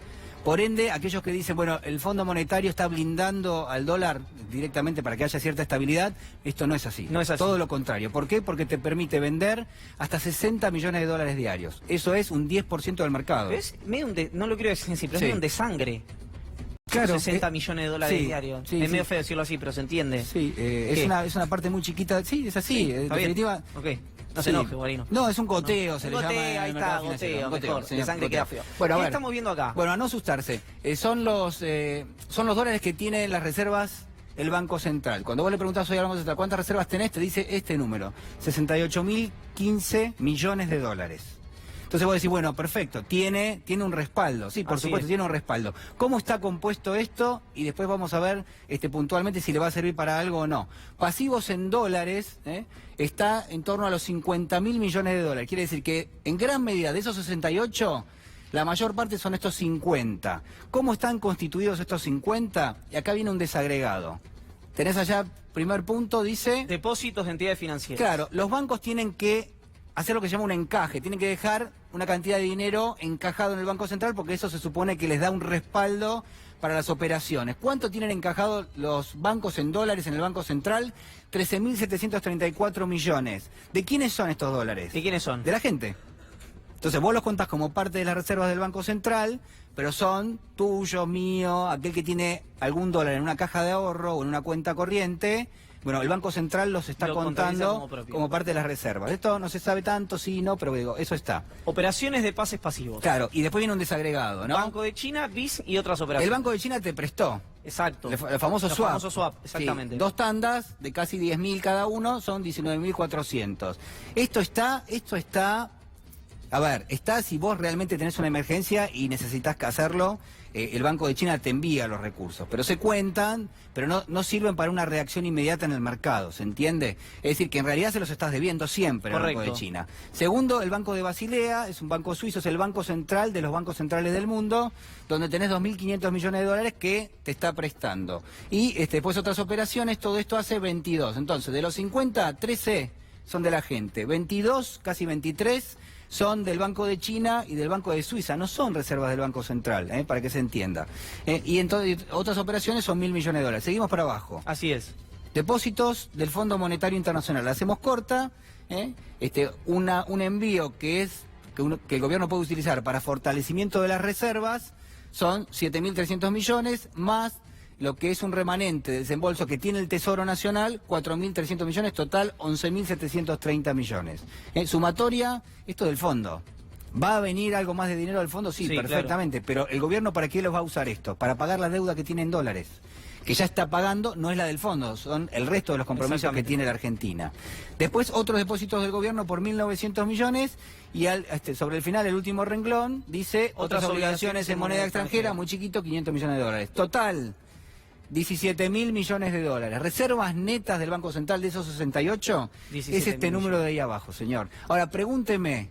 [SPEAKER 13] Por ende, aquellos que dicen, bueno, el Fondo Monetario está blindando al dólar directamente para que haya cierta estabilidad, esto no es así.
[SPEAKER 1] No es así.
[SPEAKER 13] Todo lo contrario. ¿Por qué? Porque te permite vender hasta 60 millones de dólares diarios. Eso es un 10% del mercado.
[SPEAKER 1] Pero es medio no lo quiero decir así, pero es medio un desangre.
[SPEAKER 13] Claro,
[SPEAKER 1] 60 millones de dólares
[SPEAKER 13] sí,
[SPEAKER 1] diarios.
[SPEAKER 13] sí,
[SPEAKER 1] es medio
[SPEAKER 13] sí.
[SPEAKER 1] feo decirlo así, pero se entiende.
[SPEAKER 13] Sí, es una parte muy chiquita. Sí, es así.
[SPEAKER 1] Sí,
[SPEAKER 13] En
[SPEAKER 1] está bien.
[SPEAKER 13] definitiva.
[SPEAKER 1] Ok. No
[SPEAKER 13] sí.
[SPEAKER 1] se enoje, Guarino.
[SPEAKER 13] No, es un goteo,
[SPEAKER 1] No.
[SPEAKER 13] se
[SPEAKER 1] Un
[SPEAKER 13] le llama.
[SPEAKER 1] goteo,
[SPEAKER 13] en el
[SPEAKER 1] ahí
[SPEAKER 13] mercado
[SPEAKER 1] está,
[SPEAKER 13] financiero,
[SPEAKER 1] goteo, mejor.
[SPEAKER 13] señor,
[SPEAKER 1] De sangre
[SPEAKER 13] goteo.
[SPEAKER 1] queda feo.
[SPEAKER 13] Bueno, a
[SPEAKER 1] ¿Qué
[SPEAKER 13] ver.
[SPEAKER 1] estamos viendo acá?
[SPEAKER 13] Bueno, a no asustarse. Son los dólares que tiene las reservas el Banco Central. Cuando vos le preguntás hoy al Banco Central cuántas reservas tenés, te dice este número: 68.015 millones de dólares. Entonces vos decís, bueno, perfecto, tiene un respaldo. Sí, por
[SPEAKER 1] Así
[SPEAKER 13] supuesto,
[SPEAKER 1] es.
[SPEAKER 13] tiene un respaldo. ¿Cómo está compuesto esto? Y después vamos a ver puntualmente si le va a servir para algo o no. Pasivos en dólares, está en torno a los 50.000 millones de dólares. Quiere decir que en gran medida de esos 68, la mayor parte son estos 50. ¿Cómo están constituidos estos 50? Y acá viene un desagregado. Tenés allá, primer punto, dice...
[SPEAKER 1] Depósitos de entidades financieras.
[SPEAKER 13] Claro, los bancos tienen que hacer lo que se llama un encaje, tienen que dejar una cantidad de dinero encajado en el Banco Central porque eso se supone que les da un respaldo para las operaciones. ¿Cuánto tienen encajado los bancos en dólares en el Banco Central? 13.734 millones. ¿De quiénes son estos dólares?
[SPEAKER 1] ¿De quiénes son?
[SPEAKER 13] De la gente. Entonces vos los contás como parte de las reservas del Banco Central, pero son tuyo, mío, aquel que tiene algún dólar en una caja de ahorro o en una cuenta corriente. Bueno, el Banco Central los está
[SPEAKER 1] Lo contabiliza
[SPEAKER 13] contando como parte de las reservas. Esto no se sabe tanto, sí, no, pero digo, eso está.
[SPEAKER 1] Operaciones de pases pasivos.
[SPEAKER 13] Claro, y después viene un desagregado, ¿no?
[SPEAKER 1] Banco de China, BIS y otras operaciones.
[SPEAKER 13] El Banco de China te prestó.
[SPEAKER 1] Exacto.
[SPEAKER 13] El famoso
[SPEAKER 1] Los
[SPEAKER 13] swap.
[SPEAKER 1] famosos swap, exactamente.
[SPEAKER 13] Sí, 2 tandas de casi 10.000 cada uno, son 19.400. Esto está... A ver, está si vos realmente tenés una emergencia y necesitas que hacerlo, el Banco de China te envía los recursos, pero se cuentan, pero no sirven para una reacción inmediata en el mercado, ¿se entiende? Es decir, que en realidad se los estás debiendo siempre al Banco de China. Segundo, el Banco de Basilea, es un banco suizo, es el banco central de los bancos centrales del mundo, donde tenés 2.500 millones de dólares que te está prestando. Y después otras operaciones, todo esto hace 22. Entonces, de los 50, 13 son de la gente, 22, casi 23... son del Banco de China y del Banco de Suiza, no son reservas del Banco Central, para que se entienda. Y entonces otras operaciones son 1.000 millones de dólares. Seguimos para abajo.
[SPEAKER 1] Así es.
[SPEAKER 13] Depósitos del Fondo Monetario Internacional. La hacemos corta, un envío que el gobierno puede utilizar para fortalecimiento de las reservas son 7.300 millones más lo que es un remanente de desembolso que tiene el Tesoro Nacional, 4.300 millones, total 11.730 millones. Sumatoria, esto del fondo. ¿Va a venir algo más de dinero del fondo? Sí, perfectamente. Claro. Pero ¿el gobierno para qué los va a usar esto? Para pagar la deuda que tiene en dólares. Que ya está pagando, no es la del fondo, son el resto de los compromisos que tiene la Argentina. Después otros depósitos del gobierno por 1.900 millones y sobre el final, el último renglón, dice otras obligaciones en moneda extranjera, muy chiquito, 500 millones de dólares. Total, 17.000 millones de dólares. Reservas netas del Banco Central de esos 68, es este número de ahí abajo, señor. Ahora, pregúnteme,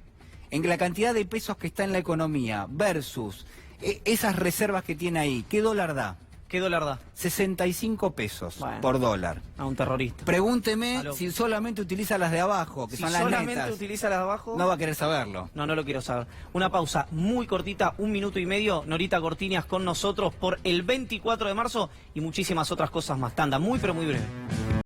[SPEAKER 13] en la cantidad de pesos que está en la economía versus esas reservas que tiene ahí, ¿qué dólar da?
[SPEAKER 1] ¿Qué dólar da?
[SPEAKER 13] 65 pesos por dólar.
[SPEAKER 1] A un terrorista.
[SPEAKER 13] Pregúnteme si solamente utiliza las de abajo, que son las netas.
[SPEAKER 1] Si solamente utiliza las de abajo...
[SPEAKER 13] No va a querer saberlo.
[SPEAKER 1] No lo quiero saber. Una pausa muy cortita, 1 minuto y medio. Norita Cortiñas con nosotros por el 24 de marzo y muchísimas otras cosas más. Tanda muy pero muy breve.